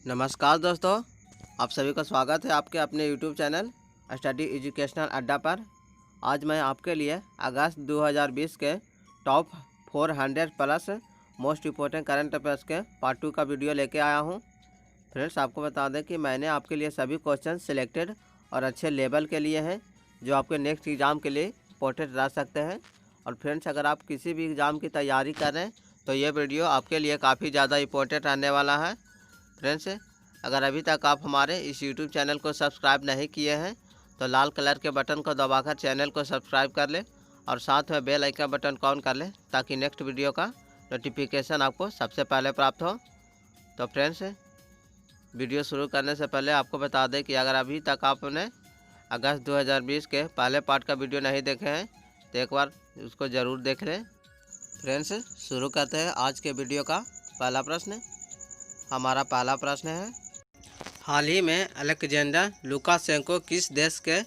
नमस्कार दोस्तों, आप सभी का स्वागत है आपके अपने YouTube चैनल स्टडी एजुकेशनल अड्डा पर। आज मैं आपके लिए अगस्त 2020 के top 400 plus most important current affairs के पार्ट 2 का वीडियो लेके आया हूं। फ्रेंड्स, आपको बता दें कि मैंने आपके लिए सभी क्वेश्चन सिलेक्टेड और अच्छे लेवल के लिए हैं जो आपके नेक्स्ट एग्ज़ाम के लिए इम्पोर्टेंट रह सकते हैं। और फ्रेंड्स, अगर आप किसी भी एग्ज़ाम की तैयारी कर रहे हैं तो ये वीडियो आपके लिए काफ़ी ज़्यादा इम्पोर्टेंट रहने वाला है। फ्रेंड्स, अगर अभी तक आप हमारे इस YouTube चैनल को सब्सक्राइब नहीं किए हैं तो लाल कलर के बटन को दबाकर चैनल को सब्सक्राइब कर लें और साथ में बेल आइकन बटन को ऑन कर लें ताकि नेक्स्ट वीडियो का नोटिफिकेशन आपको सबसे पहले प्राप्त हो। तो फ्रेंड्स, वीडियो शुरू करने से पहले आपको बता दें कि अगर अभी तक आपने अगस्त 2020 के पहले पार्ट का वीडियो नहीं देखे हैं तो एक बार उसको ज़रूर देख लें। फ्रेंड्स, शुरू करते हैं आज के वीडियो का पहला प्रश्न। हमारा पहला प्रश्न है, हाल ही में अलेक्जेंडर लुकाशेंको किस देश के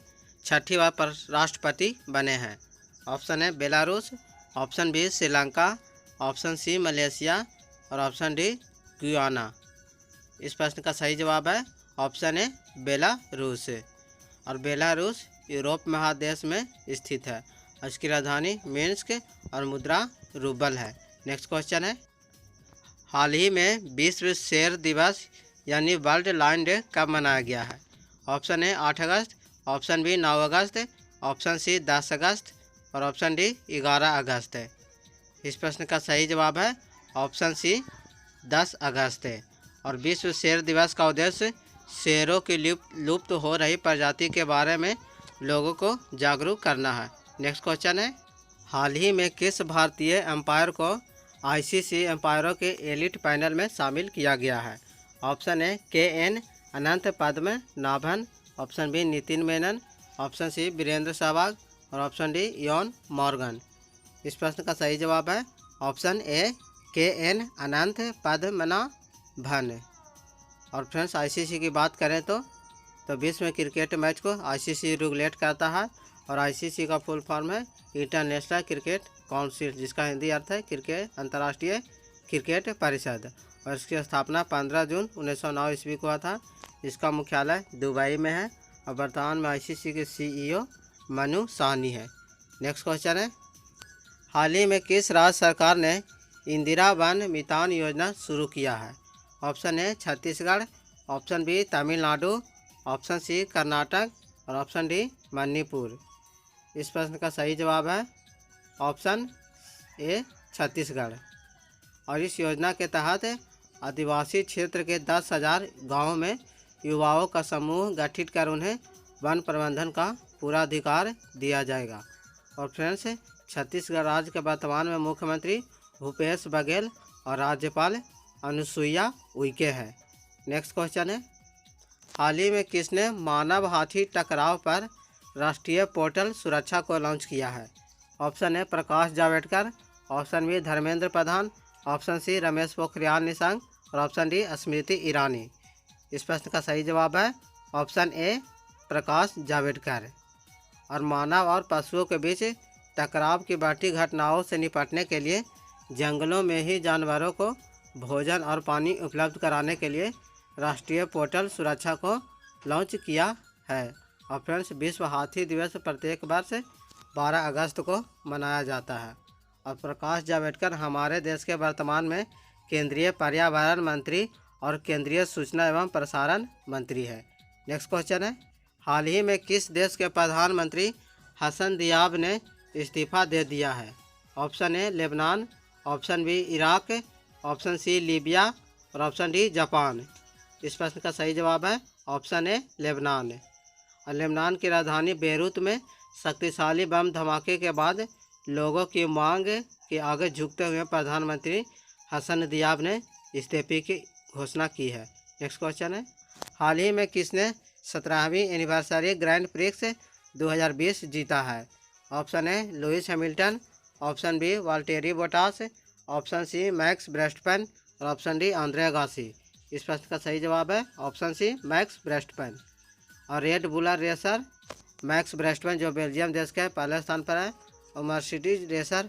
6ठी बार राष्ट्रपति बने हैं? ऑप्शन है Belarus, option B Sri Lanka, option C Malaysia और ऑप्शन डी गुयाना। इस प्रश्न का सही जवाब है ऑप्शन ए बेलारूस। और बेलारूस यूरोप महादेश में स्थित है। इसकी राजधानी मिन्स्क और मुद्रा रूबल है। नेक्स्ट क्वेश्चन है, हाल ही में विश्व शेर दिवस यानी वर्ल्ड लायन डे कब मनाया गया है? ऑप्शन ए 8 अगस्त, ऑप्शन बी 9 अगस्त, ऑप्शन सी 10 अगस्त और ऑप्शन डी 11 अगस्त है। इस प्रश्न का सही जवाब है ऑप्शन सी 10 अगस्त है। और विश्व शेर दिवस का उद्देश्य शेरों की लुप्त हो रही प्रजाति के बारे में लोगों को जागरूक करना है। नेक्स्ट क्वेश्चन है, हाल ही में किस भारतीय एम्पायर को आईसीसी एम्पायरों के एलिट पैनल में शामिल किया गया है? Option A KN Anant Padmanabhan, option B Nitin Menon, option C Virender Sehwag और ऑप्शन डी इयान मॉर्गन। इस प्रश्न का सही जवाब है option A KN Anant Padmanabhan. और फ्रेंड्स, आईसीसी की बात करें तो विश्व क्रिकेट मैच को आईसीसी रेगुलेट करता है और आईसीसी का फुल फॉर्म है इंटरनेशनल क्रिकेट काउंसिल, जिसका हिंदी अर्थ है क्रिकेट अंतर्राष्ट्रीय क्रिकेट परिषद। और इसकी स्थापना 15 जून 1909 ईस्वी को हुआ था। इसका मुख्यालय दुबई में है और वर्तमान में आईसीसी के CEO मनु साहनी है। नेक्स्ट क्वेश्चन है, हाल ही में किस राज्य सरकार ने इंदिरा वन मितान योजना शुरू किया है? Option A Chhattisgarh, option B Tamil Nadu, option C Karnataka और ऑप्शन डी मणिपुर। इस प्रश्न का सही जवाब है ऑप्शन ए छत्तीसगढ़। और इस योजना के तहत आदिवासी क्षेत्र के 10,000 गाँवों में युवाओं का समूह गठित कर उन्हें वन प्रबंधन का पूरा अधिकार दिया जाएगा। और फ्रेंड्स, छत्तीसगढ़ राज्य के वर्तमान में मुख्यमंत्री भूपेश बघेल और राज्यपाल अनुसुईया उइके है। नेक्स्ट क्वेश्चन है, हाल ही में किसने मानव हाथी टकराव पर राष्ट्रीय पोर्टल सुरक्षा को लॉन्च किया है? Option A Prakash Javadekar, option B Dharmendra Pradhan, option C Ramesh Pokhriyal Nishank और ऑप्शन डी स्मृति ईरानी। इस प्रश्न का सही जवाब है ऑप्शन ए प्रकाश जावड़ेकर। और मानव और पशुओं के बीच टकराव की बढ़ती घटनाओं से निपटने के लिए जंगलों में ही जानवरों को भोजन और पानी उपलब्ध कराने के लिए राष्ट्रीय पोर्टल सुरक्षा को लॉन्च किया है। और फ्रेंड्स, विश्व हाथी दिवस प्रत्येक वर्ष 12 अगस्त को मनाया जाता है। और प्रकाश जावड़ेकर हमारे देश के वर्तमान में केंद्रीय पर्यावरण मंत्री और केंद्रीय सूचना एवं प्रसारण मंत्री है। नेक्स्ट क्वेश्चन है, हाल ही में किस देश के प्रधानमंत्री हसन दियाब ने इस्तीफा दे दिया है? Option A Lebanon, option B Iraq, option C Libya और ऑप्शन डी जापान। इस प्रश्न का सही जवाब है ऑप्शन ए लेबनान। और लेबनान की राजधानी बेरूत में शक्तिशाली बम धमाके के बाद लोगों की मांग के आगे झुकते हुए प्रधानमंत्री हसन दियाब ने इस्तीफे की घोषणा की है। नेक्स्ट क्वेश्चन है, हाल ही में किसने 17वीं एनिवर्सरी ग्रैंड प्रिक्स 2020 जीता है? Option A Lewis Hamilton, option B Valtteri Bottas, option C Max Verstappen और ऑप्शन डी आंद्रे गासी। इस प्रश्न का सही जवाब है ऑप्शन सी मैक्स ब्रेस्टपेन। और रेड बुलर रेसर मैक्स ब्रेस्टपेन जो बेल्जियम देश के पहले स्थान पर है और मर्सिडीज रेसर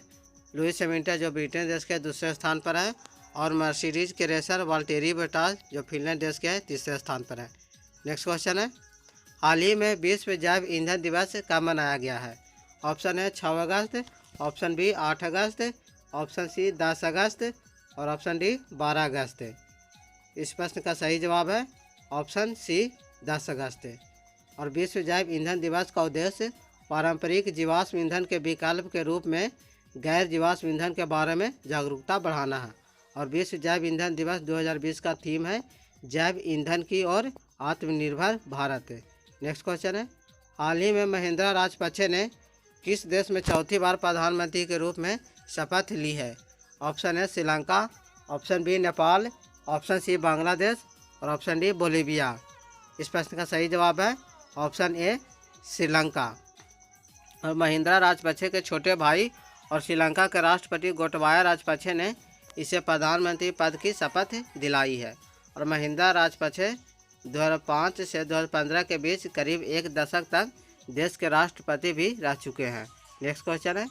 लुइस हैमिल्टन जो ब्रिटेन देश के दूसरे स्थान पर है और मर्सिडीज के रेसर वाल्टेरी बोटास जो फिनलैंड देश के है तीसरे स्थान पर है। नेक्स्ट क्वेश्चन है, हाल ही में विश्व जैव ईंधन दिवस कब मनाया गया है? ऑप्शन है 6 अगस्त, ऑप्शन बी 8 अगस्त, ऑप्शन सी 10 अगस्त और ऑप्शन डी 12 अगस्त। इस प्रश्न का सही जवाब है ऑप्शन सी 10 अगस्त। और विश्व जैव ईंधन दिवस का उद्देश्य पारंपरिक जीवाश्म ईंधन के विकल्प के रूप में गैर जीवाश्म ईंधन के बारे में जागरूकता बढ़ाना है। और विश्व जैव ईंधन दिवस 2020 का थीम है जैव ईंधन की ओर आत्मनिर्भर भारत। नेक्स्ट क्वेश्चन है, हाल ही में महिंद्रा राजपक्षे ने किस देश में चौथी बार प्रधानमंत्री के रूप में शपथ ली है? ऑप्शन है Sri Lanka, option B Nepal, option C Bangladesh और ऑप्शन डी बोलीविया। इस प्रश्न का सही जवाब है ऑप्शन ए श्रीलंका। और महिंद्रा राजपक्षे के छोटे भाई और श्रीलंका के राष्ट्रपति गोटबाया राजपक्षे ने इसे प्रधानमंत्री पद की शपथ दिलाई है। और महिंद्रा राजपक्षे 2005 से 2015 के बीच करीब एक दशक तक देश के राष्ट्रपति भी रह चुके हैं। नेक्स्ट क्वेश्चन है,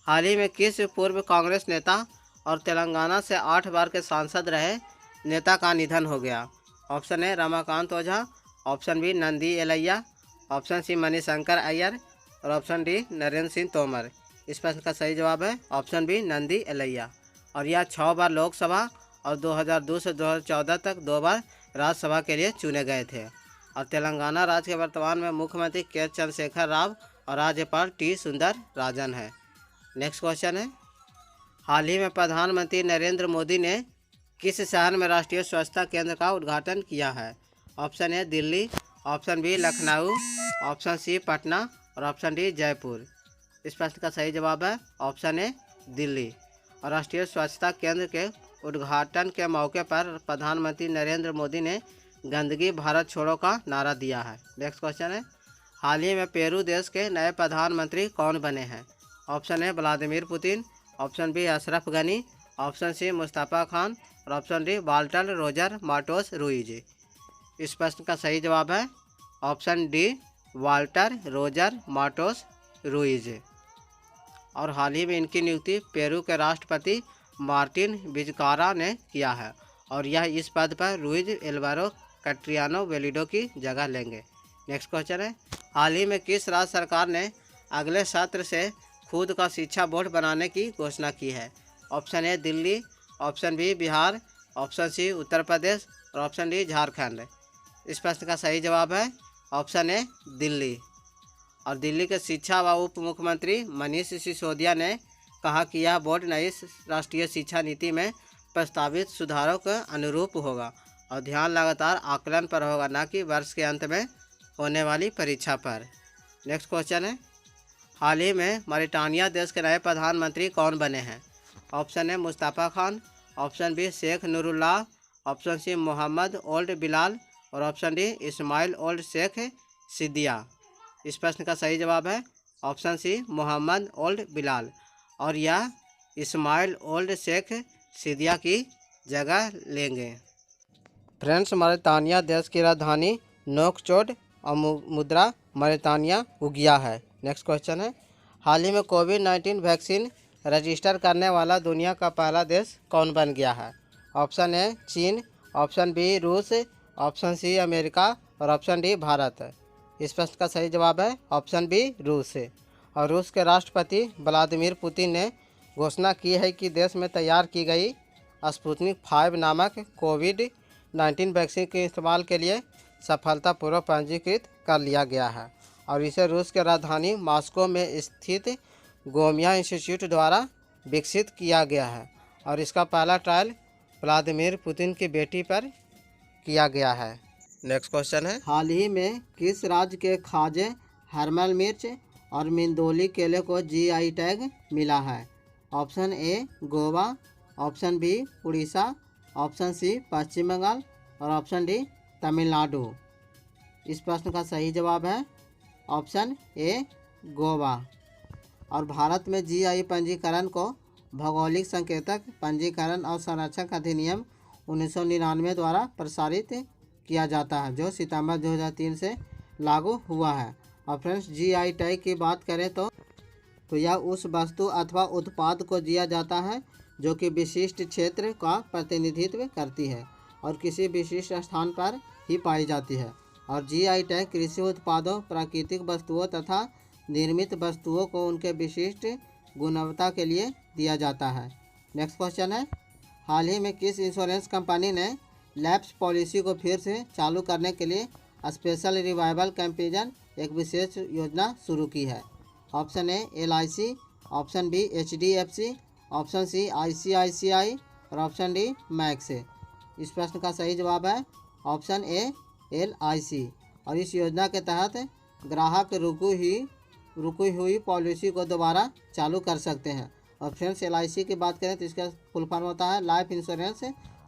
हाल ही में किस पूर्व कांग्रेस नेता और तेलंगाना से 8 बार के सांसद रहे नेता का निधन हो गया? Option A Ramakant Ojha, option B Nandi Ellaiah, option C Manishankar Aiyar और ऑप्शन डी नरेंद्र सिंह तोमर। इस प्रश्न का सही जवाब है ऑप्शन बी नंदी एलैया। और यह 6 बार लोकसभा और 2002 से 2014 तक 2 बार राज्यसभा के लिए चुने गए थे। और तेलंगाना राज्य के वर्तमान में मुख्यमंत्री के चंद्रशेखर राव और राज्यपाल टी सुंदर राजन है। नेक्स्ट क्वेश्चन है, हाल ही में प्रधानमंत्री नरेंद्र मोदी ने किस शहर में राष्ट्रीय स्वच्छता केंद्र का उद्घाटन किया है? Option A Delhi, option B Lucknow, option C Patna और ऑप्शन डी जयपुर। इस प्रश्न का सही जवाब है ऑप्शन ए दिल्ली। और राष्ट्रीय स्वच्छता केंद्र के उद्घाटन के मौके पर प्रधानमंत्री नरेंद्र मोदी ने गंदगी भारत छोड़ो का नारा दिया है। नेक्स्ट क्वेश्चन है, हाल ही में पेरू देश के नए प्रधानमंत्री कौन बने हैं? Option A Vladimir Putin, option B Ashraf Ghani, option C Mustafa Khan और option D Walter Roger Martos Ruiz. इस प्रश्न का सही जवाब है option D Walter Roger Martos Ruiz. और हाल ही में इनकी नियुक्ति पेरू के राष्ट्रपति मार्टिन विजकारा ने किया है। और यह इस पद पर रुइज एल्वारो कैट्रियानो वेलिडो की जगह लेंगे। नेक्स्ट क्वेश्चन है, हाल ही में किस राज्य सरकार ने अगले सत्र से खुद का शिक्षा बोर्ड बनाने की घोषणा की है? Option A Delhi, option B Bihar, option C Uttar Pradesh और ऑप्शन डी झारखंड। इस प्रश्न का सही जवाब है ऑप्शन ए दिल्ली। और दिल्ली के शिक्षा व उप मुख्यमंत्री मनीष सिसोदिया ने कहा कि यह बोर्ड नई राष्ट्रीय शिक्षा नीति में प्रस्तावित सुधारों के अनुरूप होगा और ध्यान लगातार आकलन पर होगा, न कि वर्ष के अंत में होने वाली परीक्षा पर। नेक्स्ट क्वेश्चन है, हाल ही में मॉरिटानिया देश के नए प्रधानमंत्री कौन बने हैं? Option A Mustafa Khan, option B Sheikh Noorullah, option C Mohamed Ould Bilal और option D Ismail Ould Sheikh Sidiya. इस प्रश्न का सही जवाब है option C Mohamed Ould Bilal. और यह इस्माइल ओल्ड शेख सिद्दिया की जगह लेंगे। फ्रेंड्स, मॉरिटानिया देश की राजधानी नोकचोड और मुद्रा मॉरिटानिया उगिया है। नेक्स्ट क्वेश्चन है, हाल ही में कोविड-19 वैक्सीन रजिस्टर करने वाला दुनिया का पहला देश कौन बन गया है? ऑप्शन ए चीन, ऑप्शन बी रूस, ऑप्शन सी अमेरिका और ऑप्शन डी भारत। इस प्रश्न का सही जवाब है ऑप्शन बी रूस। और रूस के राष्ट्रपति व्लादिमीर पुतिन ने घोषणा की है कि देश में तैयार की गई स्पुतनिक 5 नामक कोविड-19 वैक्सीन के इस्तेमाल के लिए सफलतापूर्वक पंजीकृत कर लिया गया है। और इसे रूस के राजधानी मॉस्को में स्थित गोमिया इंस्टीट्यूट द्वारा विकसित किया गया है। और इसका पहला ट्रायल व्लादिमीर पुतिन की बेटी पर किया गया है। नेक्स्ट क्वेश्चन है, हाल ही में किस राज्य के खाजे हर्मल मिर्च और मिंदोली केले को जीआई टैग मिला है? Option A Goa, option B Orissa, option C Paschim Bengal और ऑप्शन डी तमिलनाडु। इस प्रश्न का सही जवाब है ऑप्शन ए गोवा। और भारत में जीआई पंजीकरण को भौगोलिक संकेतक पंजीकरण और संरक्षण अधिनियम 1999 द्वारा प्रसारित किया जाता है, जो सितंबर 2003 से लागू हुआ है। और फ्रेंड्स, जीआई टैग की बात करें तो यह उस वस्तु अथवा उत्पाद को दिया जाता है जो कि विशिष्ट क्षेत्र का प्रतिनिधित्व करती है और किसी विशिष्ट स्थान पर ही पाई जाती है। और जीआई टैग कृषि उत्पादों, प्राकृतिक वस्तुओं तथा निर्मित वस्तुओं को उनके विशिष्ट गुणवत्ता के लिए दिया जाता है। नेक्स्ट क्वेश्चन है, हाल ही में किस इंश्योरेंस कंपनी ने लैप्स पॉलिसी को फिर से चालू करने के लिए स्पेशल रिवाइवल कैंपेन एक विशेष योजना शुरू की है? Option A LIC, option B HDFC, option C ICICI और ऑप्शन डी मैक्स। इस प्रश्न का सही जवाब है ऑप्शन ए LIC। और इस योजना के तहत ग्राहक रुकी हुई पॉलिसी को दोबारा चालू कर सकते हैं। और फ्रेंड्स, LIC की बात करें तो इसका फुल फॉर्म होता है life insurance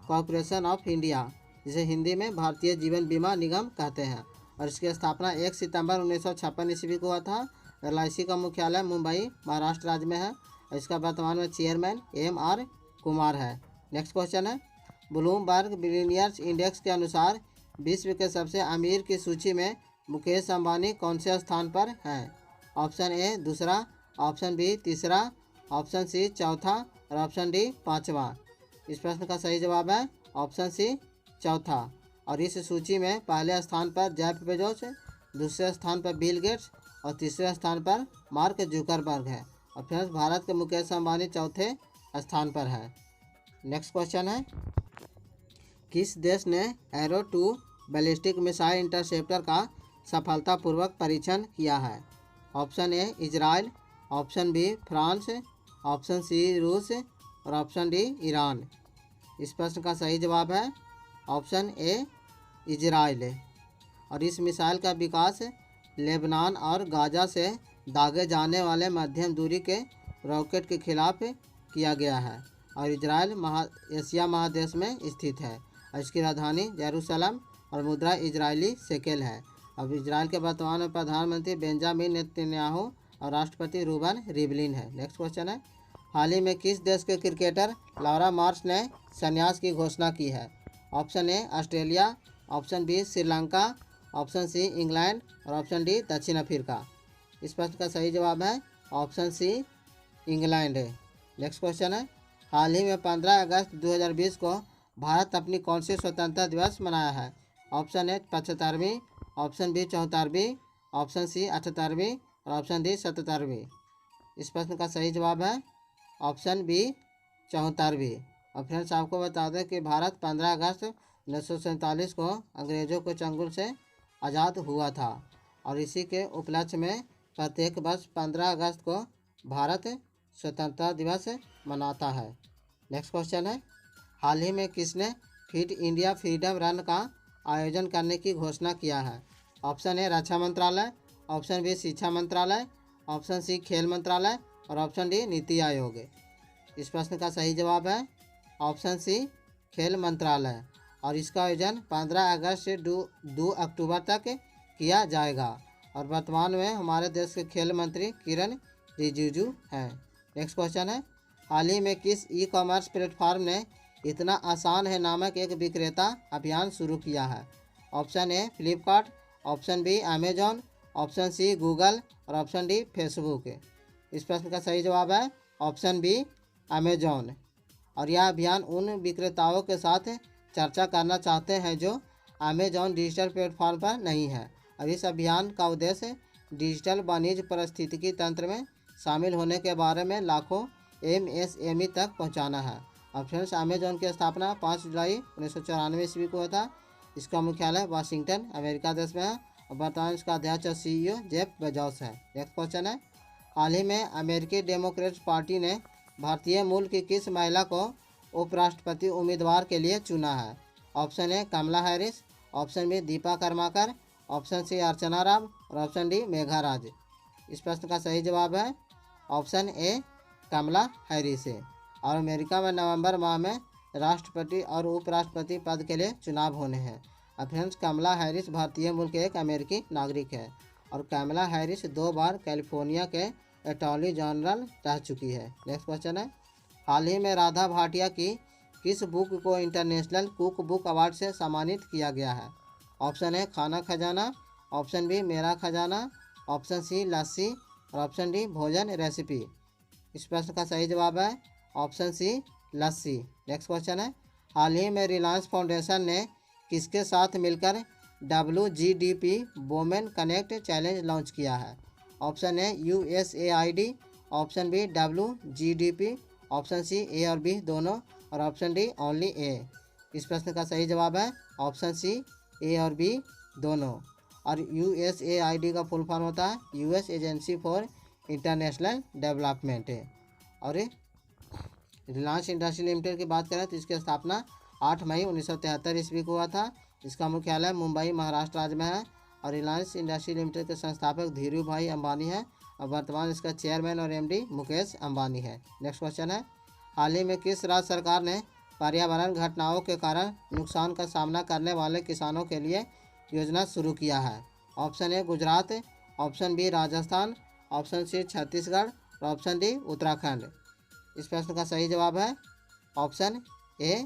corporation of India, जिसे हिंदी में भारतीय जीवन बीमा निगम कहते हैं। और इसकी स्थापना 1 सितंबर 1956 ईस्वी को हुआ था। LIC का मुख्यालय मुंबई, महाराष्ट्र राज्य में है और इसका वर्तमान में चेयरमैन MR कुमार है। नेक्स्ट क्वेश्चन है, ब्लूमबर्ग बिलियनियर्स इंडेक्स के अनुसार विश्व के सबसे अमीर की सूची में मुकेश अंबानी कौन से स्थान पर हैं? ऑप्शन ए दूसरा, ऑप्शन बी तीसरा, ऑप्शन सी चौथा और ऑप्शन डी पाँचवा। इस प्रश्न का सही जवाब है ऑप्शन सी चौथा। और इस सूची में पहले स्थान पर जेफ बेजोस, दूसरे स्थान पर बिल गेट्स और तीसरे स्थान पर मार्क जुकरबर्ग है। और फ्रेंड्स, भारत के मुकेश अंबानी चौथे स्थान पर है। नेक्स्ट क्वेश्चन है, किस देश ने एरो 2 बैलिस्टिक मिसाइल इंटरसेप्टर का सफलतापूर्वक परीक्षण किया है? Option A Israel, option B France, option C रूस और ऑप्शन डी ईरान। इस प्रश्न का सही जवाब है ऑप्शन ए इजराइल। और इस मिसाइल का विकास लेबनान और गाजा से दागे जाने वाले मध्यम दूरी के रॉकेट के खिलाफ किया गया है। और इजराइल एशिया महादेश में स्थित है और इसकी राजधानी जेरूसलम और मुद्रा इजरायली शेकेल है। अब इजराइल के वर्तमान में प्रधानमंत्री बेंजामिन नेतन्याहू और राष्ट्रपति रूबन रिवलिन है। नेक्स्ट क्वेश्चन है, हाल ही में किस देश के क्रिकेटर लॉरा मार्श ने संन्यास की घोषणा की है? Option A Australia, option B Sri Lanka, option C England और ऑप्शन डी दक्षिण अफ्रीका। इस प्रश्न का सही जवाब है ऑप्शन सी इंग्लैंड है। नेक्स्ट क्वेश्चन है, हाल ही में 15 अगस्त 2020 को भारत अपनी कौन सी स्वतंत्रता दिवस मनाया है? ऑप्शन ए 75वीं, ऑप्शन बी 74वीं, ऑप्शन सी 78वीं और ऑप्शन डी 77वीं। इस प्रश्न का सही जवाब है ऑप्शन बी 74वीं। और फ्रेंड्स, आपको बता दें कि भारत 15 अगस्त 1947 को अंग्रेज़ों के चंगुल से आज़ाद हुआ था और इसी के उपलक्ष्य में प्रत्येक वर्ष 15 अगस्त को भारत स्वतंत्रता दिवस मनाता है। नेक्स्ट क्वेश्चन है, हाल ही में किसने फिट इंडिया फ्रीडम रन का आयोजन करने की घोषणा किया है? ऑप्शन ए रक्षा मंत्रालय, ऑप्शन बी शिक्षा मंत्रालय, ऑप्शन सी खेल मंत्रालय और ऑप्शन डी नीति आयोग। इस प्रश्न का सही जवाब है ऑप्शन सी खेल मंत्रालय। और इसका आयोजन 15 अगस्त से 2 अक्टूबर तक किया जाएगा। और वर्तमान में हमारे देश के खेल मंत्री किरण रिजिजू हैं। नेक्स्ट क्वेश्चन है, हाल ही में किस ई-कॉमर्स प्लेटफॉर्म ने इतना आसान है नामक एक विक्रेता अभियान शुरू किया है? Option A Flipkart, option B Amazon, option C Google और ऑप्शन डी फेसबुक। इस प्रश्न का सही जवाब है ऑप्शन बी अमेजॉन। और यह अभियान उन विक्रेताओं के साथ चर्चा करना चाहते हैं जो अमेजॉन डिजिटल प्लेटफॉर्म पर नहीं है। और इस अभियान का उद्देश्य डिजिटल वाणिज्य पारिस्थितिकी तंत्र में शामिल होने के बारे में लाखों MSME तक पहुंचाना है। और फ्रेंड्स, अमेजॉन की स्थापना 5 जुलाई 1994 ईस्वी को हुआ था। इसका मुख्यालय वाशिंगटन अमेरिका देश में है और वर्तमान इसका अध्यक्ष और CEO जेफ बेजोस है। नेक्स्ट क्वेश्चन है, हाल ही में अमेरिकी डेमोक्रेट्स पार्टी ने भारतीय मूल की किस महिला को उपराष्ट्रपति उम्मीदवार के लिए चुना है? Option A Kamala Harris, option B Deepa Karmakar, option C Archana Rao और ऑप्शन डी मेघा राज। इस प्रश्न का सही जवाब है ऑप्शन ए कमला हैरिस है। और अमेरिका में नवंबर माह में राष्ट्रपति और उपराष्ट्रपति पद के लिए चुनाव होने हैं। अब फ्रेंड्स, कमला हैरिस भारतीय मूल के एक अमेरिकी नागरिक है और कमला हैरिस 2 बार कैलिफोर्निया के अटॉर्नी जनरल रह चुकी है। नेक्स्ट क्वेश्चन है, हाल ही में राधा भाटिया की किस बुक को इंटरनेशनल कुक बुक अवार्ड से सम्मानित किया गया है? ऑप्शन ए खाना खजाना, ऑप्शन बी मेरा खजाना, ऑप्शन सी लस्सी और ऑप्शन डी भोजन रेसिपी। इस प्रश्न का सही जवाब है ऑप्शन सी लस्सी। नेक्स्ट क्वेश्चन है, हाल ही में रिलायंस फाउंडेशन ने किसके साथ मिलकर WGDP women connect challenge launch किया है? Option A USAID, option B WGDP, option C A और बी दोनों, और ऑप्शन डी ओनली ए। इस प्रश्न का सही जवाब है ऑप्शन सी ए और बी दोनों। और USAID का फुल फॉर्म होता है US agency for international development. और रिलायंस इंडस्ट्री लिमिटेड की बात करें तो इसकी स्थापना 8 मई 1973 ईस्वी को हुआ था। इसका मुख्यालय मुंबई महाराष्ट्र राज्य में है। और रिलायंस इंडस्ट्री लिमिटेड के संस्थापक धीरू भाई अंबानी है और वर्तमान इसका चेयरमैन और MD मुकेश अंबानी है। नेक्स्ट क्वेश्चन है, हाल ही में किस राज्य सरकार ने पर्यावरण घटनाओं के कारण नुकसान का सामना करने वाले किसानों के लिए योजना शुरू किया है? Option A Gujarat, option B Rajasthan, option C Chhattisgarh और ऑप्शन डी उत्तराखंड। इस प्रश्न का सही जवाब है ऑप्शन ए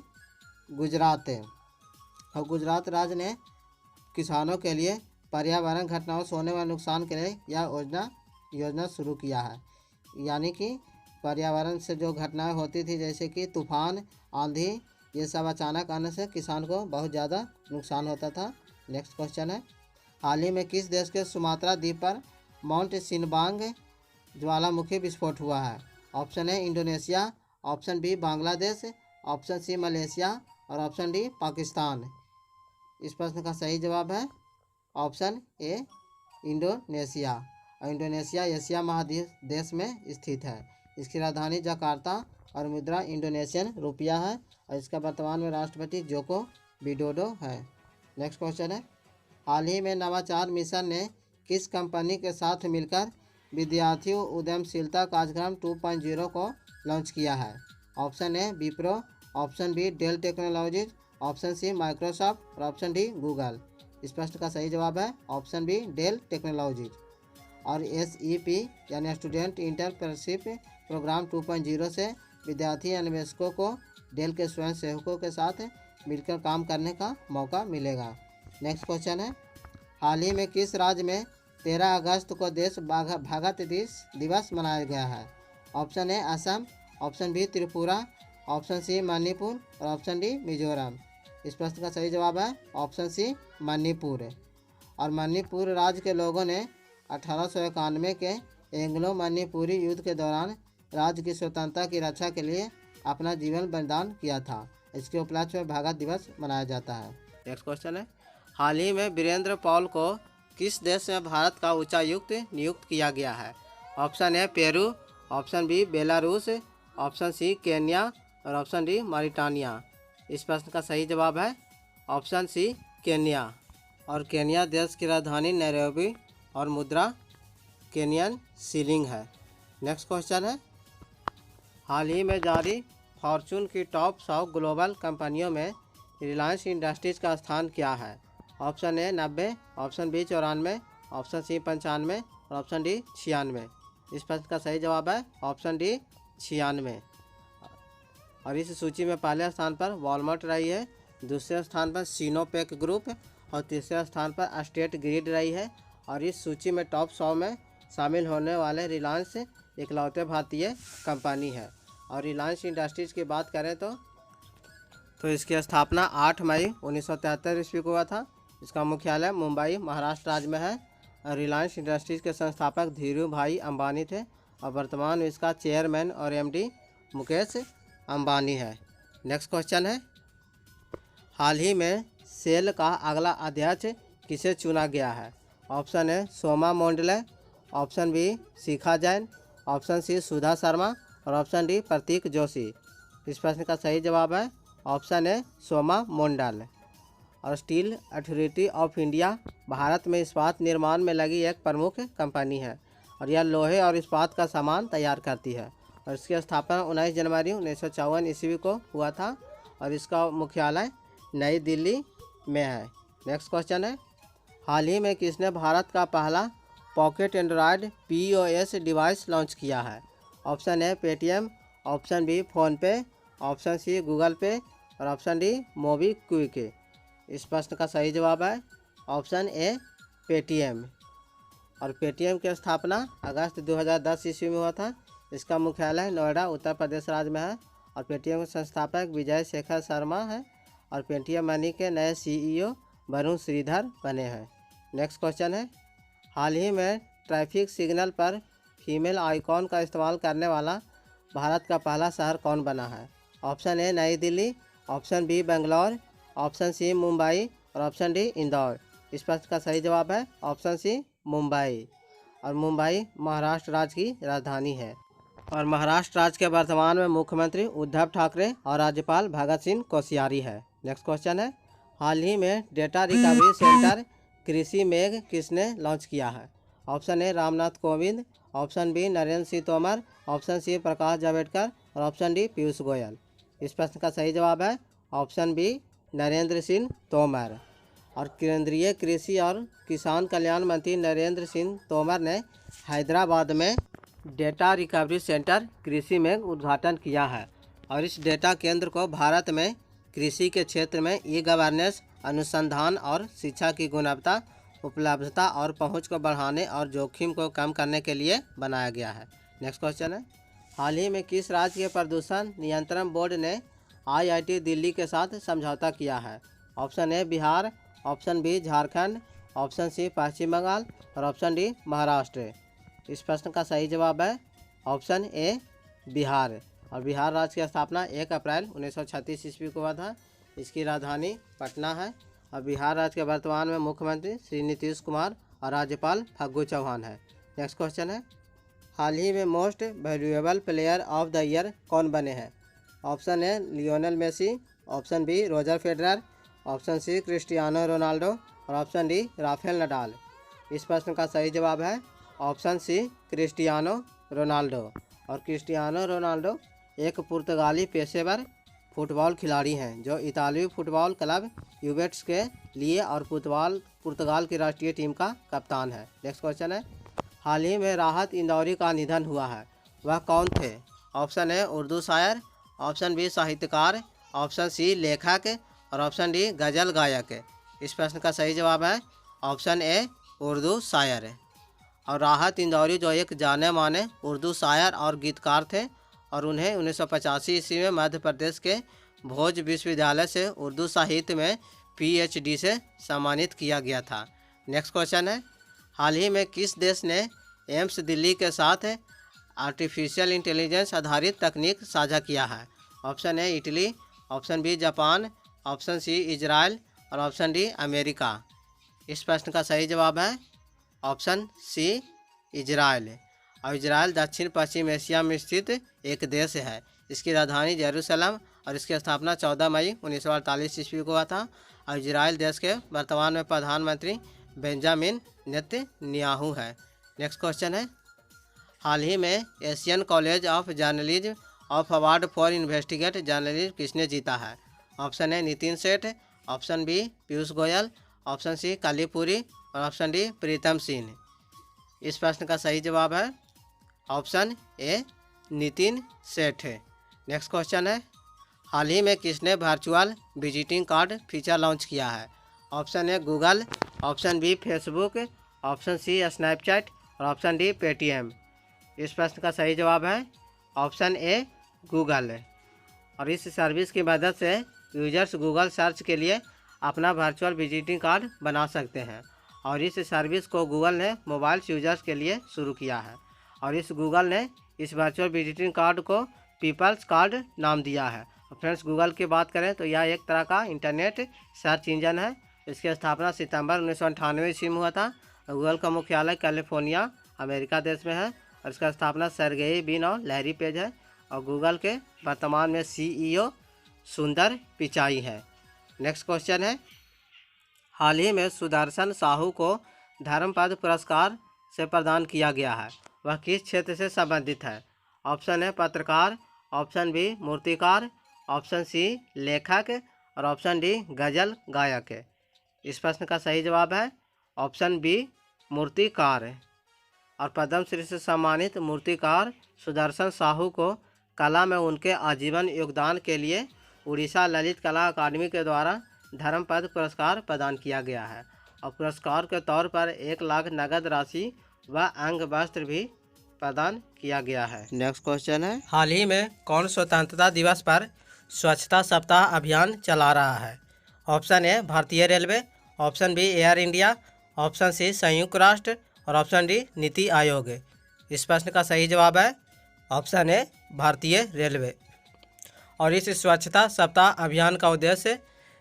गुजरात। और गुजरात राज्य ने किसानों के लिए पर्यावरण घटनाओं से होने वाले नुकसान के लिए यह योजना शुरू किया है। यानी कि पर्यावरण से जो घटनाएं होती थी जैसे कि तूफान, आंधी, ये सब अचानक आने से किसान को बहुत ज़्यादा नुकसान होता था। नेक्स्ट क्वेश्चन है, हाल ही में किस देश के सुमात्रा द्वीप पर माउंट सिनबांग ज्वालामुखी विस्फोट हुआ है? Option A Indonesia, option B Bangladesh, option C Malaysia और ऑप्शन डी पाकिस्तान। इस प्रश्न का सही जवाब है ऑप्शन ए इंडोनेशिया। और इंडोनेशिया एशिया महादेश में स्थित है। इसकी राजधानी जकार्ता और मुद्रा इंडोनेशियन रुपया है और इसका वर्तमान में राष्ट्रपति जोको विडोडो है। नेक्स्ट क्वेश्चन है, हाल ही में नवाचार मिशन ने किस कंपनी के साथ मिलकर विद्यार्थियों उद्यमशीलता कार्यक्रम 2.0 को लॉन्च किया है? Option A Wipro, option B Dell Technologies, option C Microsoft और ऑप्शन डी गूगल। इस प्रश्न का सही जवाब है ऑप्शन बी डेल टेक्नोलॉजीज। और SEP यानी स्टूडेंट इंटरप्रेन्योरशिप प्रोग्राम 2.0 से विद्यार्थी अन्वेषकों को डेल के स्वयं सेवकों के साथ मिलकर काम करने का मौका मिलेगा। नेक्स्ट क्वेश्चन है, हाल ही में किस राज्य में 13 अगस्त को देश भगत दिवस मनाया गया है? Option A Assam, option B Tripura, option C Manipur और ऑप्शन डी मिजोरम। इस प्रश्न का सही जवाब है ऑप्शन सी मणिपुर। और मणिपुर राज्य के लोगों ने 1891 के एंग्लो मणिपुरी युद्ध के दौरान राज्य की स्वतंत्रता की रक्षा के लिए अपना जीवन बलिदान किया था। इसके उपलक्ष्य में भगत दिवस मनाया जाता है। नेक्स्ट क्वेश्चन है, हाल ही में वीरेंद्र पॉल को किस देश में भारत का उच्चायुक्त नियुक्त किया गया है? Option A Peru, option B Belarus, option C Kenya और ऑप्शन डी मॉरिटानिया। इस प्रश्न का सही जवाब है ऑप्शन सी केन्या। और केन्या देश की राजधानी नैरोबी और मुद्रा केनियन सीलिंग है। नेक्स्ट क्वेश्चन है, हाल ही में जारी फॉर्चून की टॉप 100 ग्लोबल कंपनियों में रिलायंस इंडस्ट्रीज का स्थान क्या है? Option A 90, option B 94, option C 95 और ऑप्शन डी 96। इस प्रश्न का सही जवाब है ऑप्शन डी 96। और इस सूची में पहले स्थान पर वॉलमार्ट रही है, दूसरे स्थान पर सिनोपेक ग्रुप और तीसरे स्थान पर स्टेट ग्रिड रही है। और इस सूची में टॉप 100 में शामिल होने वाले रिलायंस इकलौते भारतीय कंपनी है। और रिलायंस इंडस्ट्रीज़ की बात करें तो इसकी स्थापना 8 मई 1973 ईस्वी को हुआ था। इसका मुख्यालय मुंबई महाराष्ट्र राज्य में है। और रिलायंस इंडस्ट्रीज़ के संस्थापक धीरू भाई अंबानी थे और वर्तमान में इसका चेयरमैन और MD मुकेश अंबानी है। नेक्स्ट क्वेश्चन है, हाल ही में सेल का अगला अध्यक्ष किसे चुना गया है? Option A Soma Mondal, option B Shikha Jain, option C Sudha Sharma और ऑप्शन डी प्रतीक जोशी। इस प्रश्न का सही जवाब है ऑप्शन ए सोमा मोंडल। और steel authority of India Bharat में इस्पात निर्माण में लगी एक प्रमुख कंपनी है और यह लोहे और इस्पात का सामान तैयार करती है। और इसकी स्थापना 19 जनवरी 1954 ईस्वी को हुआ था और इसका मुख्यालय नई दिल्ली में है। नेक्स्ट क्वेश्चन है, हाल ही में किसने भारत का पहला pocket Android POS device launch किया है? Option A Paytm, option B PhonePe, option C Google Pay और ऑप्शन डी मोबीक्विक। इस प्रश्न का सही जवाब है ऑप्शन ए पेटीएम। और पेटीएम की स्थापना अगस्त 2010 ईस्वी में हुआ था। इसका मुख्यालय नोएडा उत्तर प्रदेश राज्य में है और पेटीएम के संस्थापक विजय शेखर शर्मा हैं और पेटीएम मनी के नए CEO वरुण श्रीधर बने हैं। नेक्स्ट क्वेश्चन है, हाल ही में ट्रैफिक सिग्नल पर फीमेल आइकॉन का इस्तेमाल करने वाला भारत का पहला शहर कौन बना है? Option A Nai Delhi, option B Bangalore, option C Mumbai और ऑप्शन डी इंदौर। इस प्रश्न का सही जवाब है ऑप्शन सी मुंबई। और मुंबई महाराष्ट्र राज्य की राजधानी है। और महाराष्ट्र राज्य के वर्तमान में मुख्यमंत्री उद्धव ठाकरे और राज्यपाल भगत सिंह कोश्यारी है। नेक्स्ट क्वेश्चन है, हाल ही में डेटा रिकवरी सेंटर कृषि मेघ किसने लॉन्च किया है? Option A Ramnath Kovind, option B Narendra Singh Tomar, option C Prakash Javadekar और ऑप्शन डी पीयूष गोयल। इस प्रश्न का सही जवाब है ऑप्शन बी नरेंद्र सिंह तोमर। और केंद्रीय कृषि और किसान कल्याण मंत्री नरेंद्र सिंह तोमर ने हैदराबाद में डेटा रिकवरी सेंटर कृषि में उद्घाटन किया है। और इस डेटा केंद्र को भारत में कृषि के क्षेत्र में ई-गवर्नेंस, अनुसंधान और शिक्षा की गुणवत्ता, उपलब्धता और पहुंच को बढ़ाने और जोखिम को कम करने के लिए बनाया गया है। नेक्स्ट क्वेश्चन है, हाल ही में किस राज्य के प्रदूषण नियंत्रण बोर्ड ने IIT दिल्ली के साथ समझौता किया है? Option A Bihar, option B Jharkhand, option C Paschim Bengal और ऑप्शन डी महाराष्ट्र। इस प्रश्न का सही जवाब है ऑप्शन ए बिहार। और बिहार राज्य की स्थापना 1 अप्रैल 1936 ईस्वी को हुआ था। इसकी राजधानी पटना है। और बिहार राज्य के वर्तमान में मुख्यमंत्री श्री नीतीश कुमार और राज्यपाल फागू चौहान है। नेक्स्ट क्वेश्चन है, हाल ही में most valuable player of the year कौन बने हैं? Option A Lionel Messi, option B Roger Federer, option C Cristiano Ronaldo और ऑप्शन डी राफेल नडाल। इस प्रश्न का सही जवाब है ऑप्शन सी क्रिस्टियानो रोनाल्डो। और क्रिस्टियानो रोनाल्डो एक पुर्तगाली पेशेवर फुटबॉल खिलाड़ी हैं जो इतालवी फुटबॉल क्लब यूवेंटस के लिए और पुर्तगाल की राष्ट्रीय टीम का कप्तान है। नेक्स्ट क्वेश्चन है, हाल ही में राहत इंदौरी का निधन हुआ है, वह कौन थे? ऑप्शन ए उर्दू शायर, ऑप्शन बी साहित्यकार, ऑप्शन सी लेखक और ऑप्शन डी गज़ल गायक। इस प्रश्न का सही जवाब है ऑप्शन ए उर्दू शायर। और राहत इंदौरी जो एक जाने माने उर्दू शायर और गीतकार थे और उन्हें 1985 ईस्वी में मध्य प्रदेश के भोज विश्वविद्यालय से उर्दू साहित्य में PhD से सम्मानित किया गया था। नेक्स्ट क्वेश्चन है, हाल ही में किस देश ने एम्स दिल्ली के साथ आर्टिफिशियल इंटेलिजेंस आधारित तकनीक साझा किया है? Option A Italy, option B Japan, option C Israel और ऑप्शन डी अमेरिका। इस प्रश्न का सही जवाब है ऑप्शन सी इजराइल। और इजराइल दक्षिण पश्चिम एशिया में स्थित एक देश है। इसकी राजधानी जेरूसलम और इसकी स्थापना 14 मई 1948 ईस्वी को हुआ था। और इजराइल देश के वर्तमान में प्रधानमंत्री बेंजामिन नेतन्याहू है। नेक्स्ट क्वेश्चन है, हाल ही में Asian college of journalism of award for investigate journalism किसने जीता है? Option A Nitin Seth, option B Piyush Goyal, option C Kallipuri और ऑप्शन डी प्रीतम सिंह। इस प्रश्न का सही जवाब है ऑप्शन ए नितिन सेठ। नेक्स्ट क्वेश्चन है, हाल ही में किसने virtual visiting card feature launch किया है? Option A Google, option B Facebook, option C Snapchat और ऑप्शन डी पेटीएम। इस प्रश्न का सही जवाब है ऑप्शन ए गूगल। और इस सर्विस की मदद से यूजर्स गूगल सर्च के लिए अपना वर्चुअल विजिटिंग कार्ड बना सकते हैं। और इस सर्विस को गूगल ने मोबाइल यूजर्स के लिए शुरू किया है। और इस गूगल ने इस वर्चुअल विजिटिंग कार्ड को पीपल्स कार्ड नाम दिया है। फ्रेंड्स, गूगल की बात करें तो यह एक तरह का इंटरनेट सर्च इंजन है। इसकी स्थापना सितंबर 1998 ईस्वी में हुआ था। गूगल का मुख्यालय कैलिफोर्निया अमेरिका देश में है। और इसका स्थापना सर्गेई बिन और लैरी पेज है। और गूगल के वर्तमान में CEO सुंदर पिचाई है। नेक्स्ट क्वेश्चन है, हाल ही में सुदर्शन साहू को धर्मपद पुरस्कार से प्रदान किया गया है, वह किस क्षेत्र से संबंधित है? ऑप्शन ए पत्रकार, ऑप्शन बी मूर्तिकार, ऑप्शन सी लेखक और ऑप्शन डी गज़ल गायक। इस प्रश्न का सही जवाब है ऑप्शन बी मूर्तिकार। और पद्मश्री से सम्मानित मूर्तिकार सुदर्शन साहू को कला में उनके आजीवन योगदान के लिए उड़ीसा ललित कला अकादमी के द्वारा धर्मपद पुरस्कार प्रदान किया गया है। और पुरस्कार के तौर पर 1 लाख नगद राशि व अंग वस्त्र भी प्रदान किया गया है। नेक्स्ट क्वेश्चन है, हाल ही में कौन स्वतंत्रता दिवस पर स्वच्छता सप्ताह अभियान चला रहा है? ऑप्शन ए भारतीय railway, option B Air India, option C संयुक्त राष्ट्र और ऑप्शन डी नीति आयोग। इस प्रश्न का सही जवाब है ऑप्शन ए भारतीय रेलवे। और इस स्वच्छता सप्ताह अभियान का उद्देश्य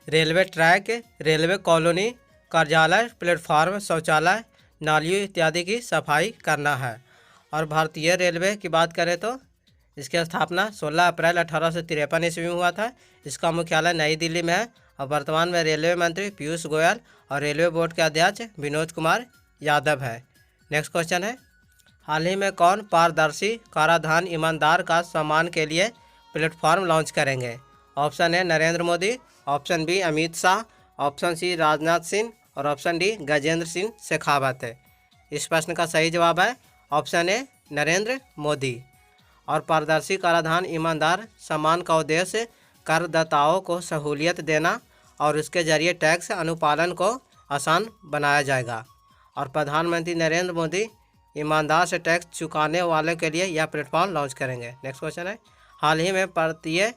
रेलवे ट्रैक, रेलवे कॉलोनी, कार्यालय, प्लेटफार्म, शौचालय, नालियों इत्यादि की सफाई करना है। और भारतीय रेलवे की बात करें तो इसकी स्थापना 16 अप्रैल 1853 ईस्वी में हुआ था। इसका मुख्यालय नई दिल्ली में है और वर्तमान में रेलवे मंत्री पीयूष गोयल और रेलवे बोर्ड के अध्यक्ष विनोद कुमार यादव है। नेक्स्ट क्वेश्चन है, हाल ही में कौन पारदर्शी कराधान ईमानदार का सम्मान के लिए प्लेटफॉर्म लॉन्च करेंगे? Option A Narendra Modi, option B Amit Shah, option C Rajnath Singh और ऑप्शन डी गजेंद्र सिंह शेखावत है। इस प्रश्न का सही जवाब है ऑप्शन ए नरेंद्र मोदी। और पारदर्शी कराधान ईमानदार सम्मान का उद्देश्य करदाताओं को सहूलियत देना और इसके जरिए टैक्स अनुपालन को आसान बनाया जाएगा। और प्रधानमंत्री नरेंद्र मोदी ईमानदार से टैक्स चुकाने वाले के लिए यह प्लेटफॉर्म लॉन्च करेंगे। नेक्स्ट क्वेश्चन है, हाल ही में भारतीय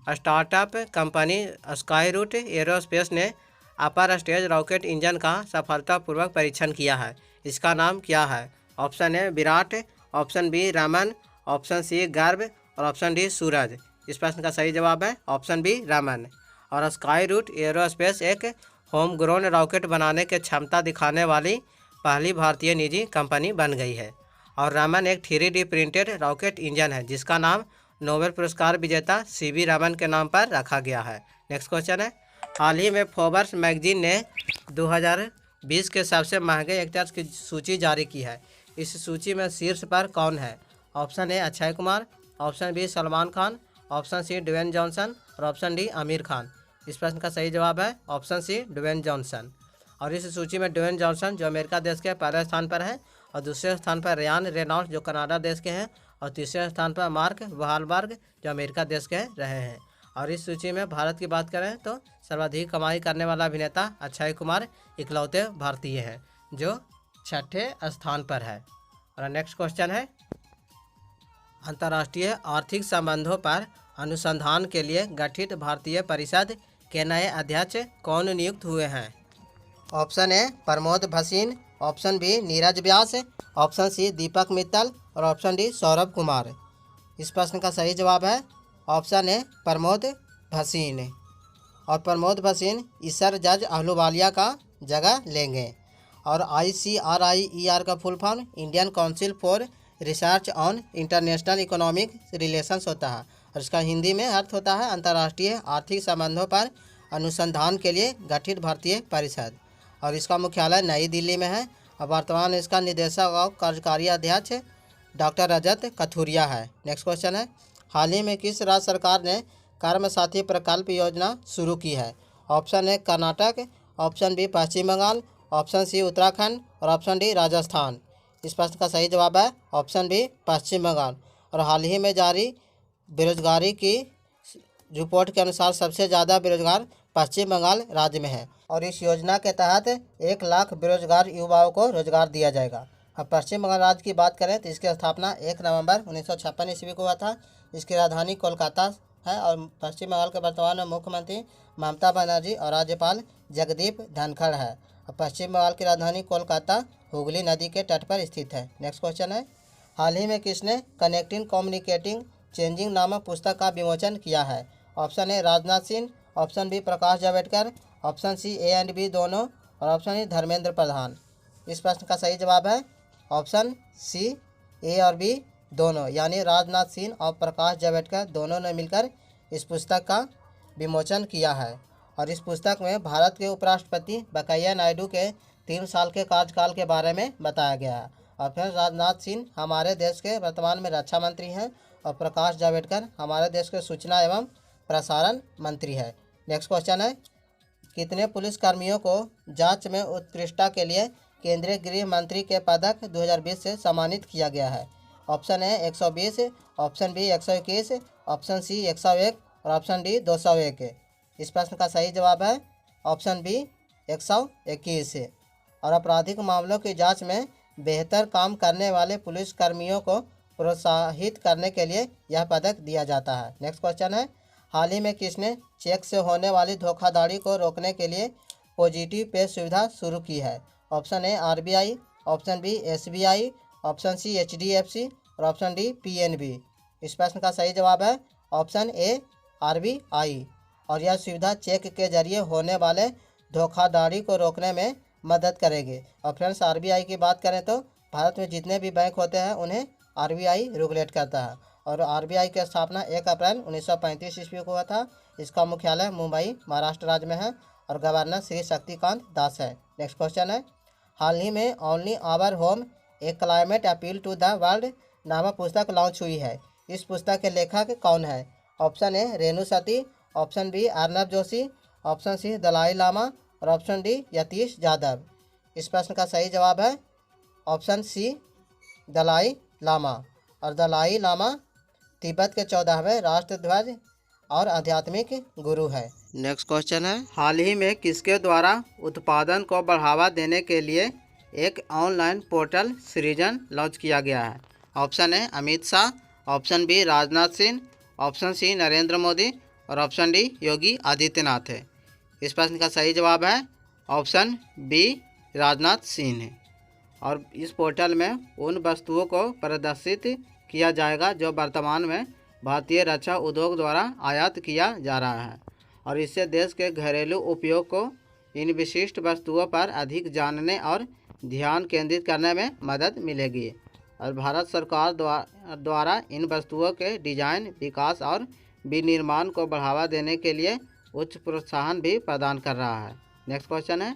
startup company Skyroot Aerospace ने अपर स्टेज रॉकेट इंजन का सफलतापूर्वक परीक्षण किया है। इसका नाम क्या है? Option A Virat, option B Raman, option C Garbh और ऑप्शन डी सूरज। इस प्रश्न का सही जवाब है ऑप्शन बी रमन। और स्काई रूट एरोस्पेस एक होम ग्रोन रॉकेट बनाने की क्षमता दिखाने वाली पहली भारतीय निजी कंपनी बन गई है। और रमन एक 3D प्रिंटेड रॉकेट इंजन है जिसका नाम नोबेल पुरस्कार विजेता CV रमन के नाम पर रखा गया है। नेक्स्ट क्वेश्चन है, हाल ही में फोर्ब्स मैगजीन ने 2020 के सबसे महंगे एक्टर्स की सूची जारी की है। इस सूची में शीर्ष पर कौन है? Option A Akshay Kumar, option B Salman Khan, option C Dwayne Johnson और ऑप्शन डी आमिर खान। इस प्रश्न का सही जवाब है ऑप्शन सी ड्वेन जॉनसन। और इस सूची में ड्वेन जॉनसन जो अमेरिका देश के पहले स्थान पर है और दूसरे स्थान पर रियान रेनॉल्ड्स जो कनाडा देश के हैं और तीसरे स्थान पर मार्क वाहलबर्ग जो अमेरिका देश के रहे हैं। और इस सूची में भारत की बात करें तो सर्वाधिक कमाई करने वाला अभिनेता अक्षय कुमार इकलौते भारतीय हैं जो 6ठे स्थान पर है। और नेक्स्ट क्वेश्चन है, अंतर्राष्ट्रीय आर्थिक संबंधों पर अनुसंधान के लिए गठित भारतीय परिषद के नए अध्यक्ष कौन नियुक्त हुए हैं? Option A Pramod Bhasin, option B Neeraj Vyas, option C Deepak Mittal और ऑप्शन डी सौरभ कुमार। इस प्रश्न का सही जवाब है ऑप्शन ए प्रमोद भसीन। और प्रमोद भसीन ईसर जज अहलुवालिया का जगह लेंगे। और ICRIER का full form Indian council for research on international economic relations होता है और इसका हिंदी में अर्थ होता है अंतर्राष्ट्रीय आर्थिक संबंधों पर अनुसंधान के लिए गठित भारतीय परिषद। और इसका मुख्यालय नई दिल्ली में है और वर्तमान इसका निदेशक और कार्यकारी अध्यक्ष डॉक्टर रजत कथुरिया है। नेक्स्ट क्वेश्चन है, हाल ही में किस राज्य सरकार ने कर्म साथी प्रकल्प योजना शुरू की है? Option A Karnataka, option B Paschim Bengal, option C Uttarakhand और ऑप्शन डी राजस्थान। इस प्रश्न का सही जवाब है ऑप्शन बी पश्चिम बंगाल। और हाल ही में जारी बेरोजगारी की रिपोर्ट के अनुसार सबसे ज़्यादा बेरोजगार पश्चिम बंगाल राज्य में है। और इस योजना के तहत 1 लाख बेरोजगार युवाओं को रोजगार दिया जाएगा। अब पश्चिम बंगाल राज्य की बात करें तो इसकी स्थापना 1 नवंबर 1956 ईस्वी को हुआ था। इसकी राजधानी कोलकाता है और पश्चिम बंगाल के वर्तमान में मुख्यमंत्री ममता बनर्जी और राज्यपाल जगदीप धनखड़ है। और पश्चिम बंगाल की राजधानी कोलकाता हुगली नदी के तट पर स्थित है। नेक्स्ट क्वेश्चन है, हाल ही में किसने कनेक्टिंग कम्युनिकेटिंग चेंजिंग नामक पुस्तक का विमोचन किया है? Option A Rajnath Singh, option B Prakash Javadekar, option C A and B दोनों और ऑप्शन ई धर्मेंद्र प्रधान। इस प्रश्न का सही जवाब है ऑप्शन सी ए और बी दोनों, यानी राजनाथ सिंह और प्रकाश जावड़ेकर दोनों ने मिलकर इस पुस्तक का विमोचन किया है। और इस पुस्तक में भारत के उपराष्ट्रपति वेंकैया नायडू के 3 साल के कार्यकाल के बारे में बताया गया है। और फिर राजनाथ सिंह हमारे देश के वर्तमान में रक्षा मंत्री हैं और प्रकाश जावड़ेकर हमारे देश के सूचना एवं प्रसारण मंत्री है। नेक्स्ट क्वेश्चन है, कितने पुलिसकर्मियों को जांच में उत्कृष्टता के लिए केंद्रीय गृह मंत्री के पदक 2020 से सम्मानित किया गया है? Option A 120, option B 121, option C 101 और ऑप्शन डी 201। इस प्रश्न का सही जवाब है ऑप्शन बी 121। और आपराधिक मामलों की जांच में बेहतर काम करने वाले पुलिस कर्मियों को प्रोत्साहित करने के लिए यह पदक दिया जाता है। नेक्स्ट क्वेश्चन है, हाल ही में किसने चेक से होने वाली धोखाधड़ी को रोकने के लिए पॉजिटिव पे सुविधा शुरू की है? Option A RBI, option B SBI, option C HDFC और ऑप्शन डी पीएनबी। इस प्रश्न का सही जवाब है ऑप्शन ए आरबीआई। और यह सुविधा चेक के जरिए होने वाले धोखाधड़ी को रोकने में मदद करेगी। और फ्रेंड्स, आरबीआई की बात करें तो भारत में जितने भी बैंक होते हैं उन्हें आरबीआई रेगुलेट करता है। और आरबीआई की स्थापना 1 अप्रैल 1935 ईस्वी को हुआ था। इसका मुख्यालय मुंबई महाराष्ट्र राज्य में है और गवर्नर श्री शक्तिकांत दास है। नेक्स्ट क्वेश्चन है, हाल ही में only our home a climate appeal to the world नामक पुस्तक लॉन्च हुई है। इस पुस्तक के लेखक कौन है? Option A Renu Sati, option B Arnab Joshi, option C Dalai Lama और ऑप्शन डी यतीश जाधव। इस प्रश्न का सही जवाब है ऑप्शन सी दलाई लामा। और दलाई लामा तिब्बत के 14वें राष्ट्रध्वज और आध्यात्मिक गुरु है। नेक्स्ट क्वेश्चन है, हाल ही में किसके द्वारा उत्पादन को बढ़ावा देने के लिए एक ऑनलाइन पोर्टल सृजन लॉन्च किया गया है? Option A Amit Shah, option B Rajnath Singh, option C Narendra Modi और ऑप्शन डी योगी आदित्यनाथ है। इस प्रश्न का सही जवाब है ऑप्शन बी राजनाथ सिंह है। और इस पोर्टल में उन वस्तुओं को प्रदर्शित किया जाएगा जो वर्तमान में भारतीय रक्षा उद्योग द्वारा आयात किया जा रहा है, और इससे देश के घरेलू उपयोग को इन विशिष्ट वस्तुओं पर अधिक जानने और ध्यान केंद्रित करने में मदद मिलेगी। और भारत सरकार द्वारा इन वस्तुओं के डिजाइन, विकास और विनिर्माण को बढ़ावा देने के लिए उच्च प्रोत्साहन भी प्रदान कर रहा है। नेक्स्ट क्वेश्चन है,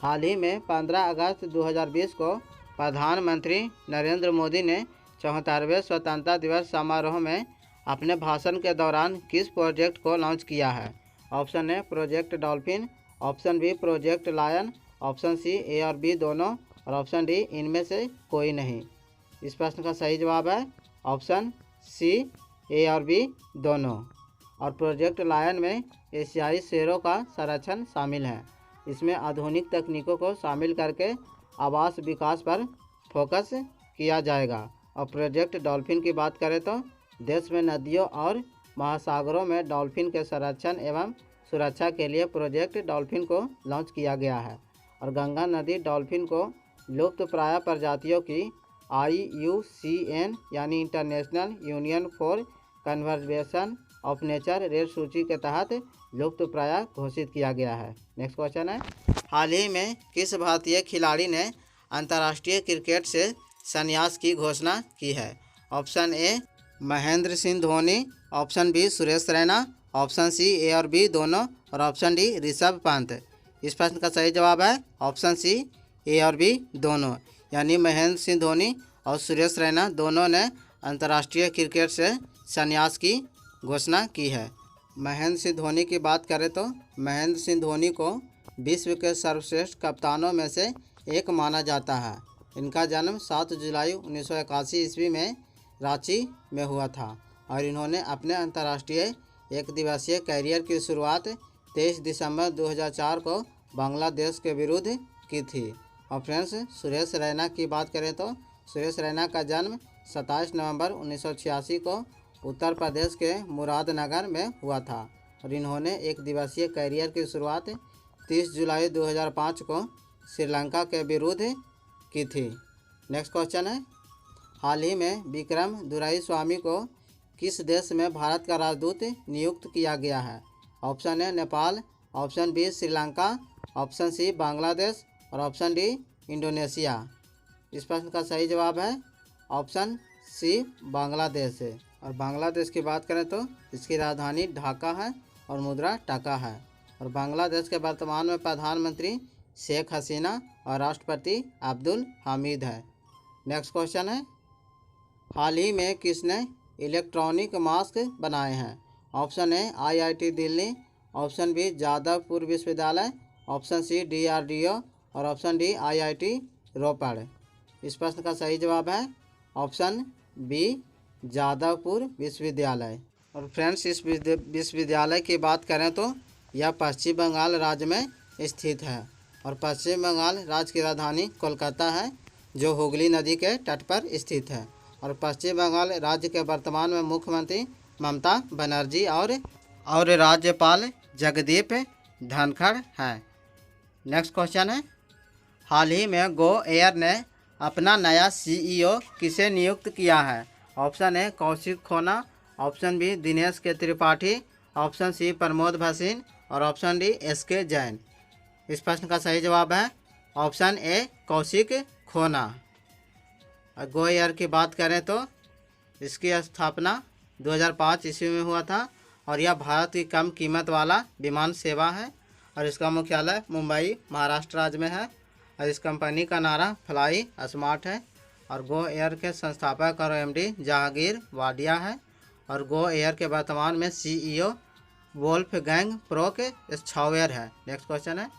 हाल ही में 15 अगस्त 2020 को प्रधानमंत्री नरेंद्र मोदी ने 74वें स्वतंत्रता दिवस समारोह में अपने भाषण के दौरान किस प्रोजेक्ट को लॉन्च किया है? Option A project dolphin, option B project lion, option C A और बी दोनों और ऑप्शन डी इनमें से कोई नहीं। इस प्रश्न का सही जवाब है ऑप्शन सी ए और बी दोनों। और प्रोजेक्ट लायन में एशियाई शेरों का संरक्षण शामिल है। इसमें आधुनिक तकनीकों को शामिल करके आवास विकास पर फोकस किया जाएगा। और प्रोजेक्ट डॉल्फिन की बात करें तो देश में नदियों और महासागरों में डॉल्फिन के संरक्षण एवं सुरक्षा के लिए प्रोजेक्ट डॉल्फिन को लॉन्च किया गया है। और गंगा नदी डॉल्फिन को लुप्तप्राय प्रजातियों की IUCN यानी international union for conservation of nature red सूची के तहत लुप्तप्राय घोषित किया गया है। नेक्स्ट क्वेश्चन है, हाल ही में किस भारतीय खिलाड़ी ने अंतर्राष्ट्रीय क्रिकेट से संन्यास की घोषणा की है? Option A Mahendra Singh Dhoni, option B Suresh Raina, option C A और बी दोनों और ऑप्शन डी ऋषभ पंत। इस प्रश्न का सही जवाब है ऑप्शन सी ए और बी दोनों, यानी महेंद्र सिंह धोनी और सुरेश रैना दोनों ने अंतर्राष्ट्रीय क्रिकेट से संन्यास की घोषणा की है। महेंद्र सिंह धोनी की बात करें तो महेंद्र सिंह धोनी को विश्व के सर्वश्रेष्ठ कप्तानों में से एक माना जाता है। इनका जन्म 7 जुलाई 1981 ईस्वी में रांची में हुआ था और इन्होंने अपने अंतर्राष्ट्रीय एक दिवसीय कैरियर की शुरुआत 23 दिसंबर 2004 को बांग्लादेश के विरुद्ध की थी। और फ्रेंड्स, सुरेश रैना की बात करें तो सुरेश रैना का जन्म 27 नवंबर 1986 को उत्तर प्रदेश के मुरादनगर में हुआ था और इन्होंने एक दिवसीय कैरियर की शुरुआत 30 जुलाई 2005 को श्रीलंका के विरुद्ध की थी। नेक्स्ट क्वेश्चन है, हाल ही में विक्रम दुराईस्वामी को किस देश में भारत का राजदूत नियुक्त किया गया है? Option A Nepal, option B Sri Lanka, option C Bangladesh और ऑप्शन डी इंडोनेशिया। इस प्रश्न का सही जवाब है ऑप्शन सी बांग्लादेश है। और बांग्लादेश की बात करें तो इसकी राजधानी ढाका है और मुद्रा टका है। और बांग्लादेश के वर्तमान में प्रधानमंत्री शेख हसीना और राष्ट्रपति अब्दुल हामिद है। नेक्स्ट क्वेश्चन है, हाल ही में किसने इलेक्ट्रॉनिक मास्क बनाए हैं? Option A IIT Delhi, option B Jadavpur विश्वविद्यालय, ऑप्शन सी DRDO और ऑप्शन डी IIT रोपड़। इस प्रश्न का सही जवाब है ऑप्शन बी जादवपुर विश्वविद्यालय। और फ्रेंड्स, इस विश्वविद्यालय की बात करें तो यह पश्चिम बंगाल राज्य में स्थित है और पश्चिम बंगाल राज्य की राजधानी कोलकाता है। जो हुगली नदी के तट पर स्थित है। और पश्चिम बंगाल राज्य के वर्तमान में मुख्यमंत्री ममता बनर्जी और राज्यपाल जगदीप धनखड़ हैं। नेक्स्ट क्वेश्चन है, हाल ही में गो एयर ने अपना नया सीईओ किसे नियुक्त किया है? ऑप्शन ए कौशिक खोना, option B Dinesh K Tripathi, option C Pramod Bhasin और ऑप्शन डी एसके जैन। इस प्रश्न का सही जवाब है ऑप्शन ए कौशिक खोना। गो एयर की बात करें तो इसकी स्थापना 2005 ईस्वी में हुआ था और यह भारत की कम कीमत वाला विमान सेवा है और इसका मुख्यालय मुंबई महाराष्ट्र राज्य में है और इस कंपनी का नारा फ्लाई स्मार्ट है। और गो एयर के संस्थापक और एमडी जहांगीर वाडिया है और गो एयर के वर्तमान में सीईओ वोल्फगैंग प्रोक छावेर है। नेक्स्ट क्वेश्चन है,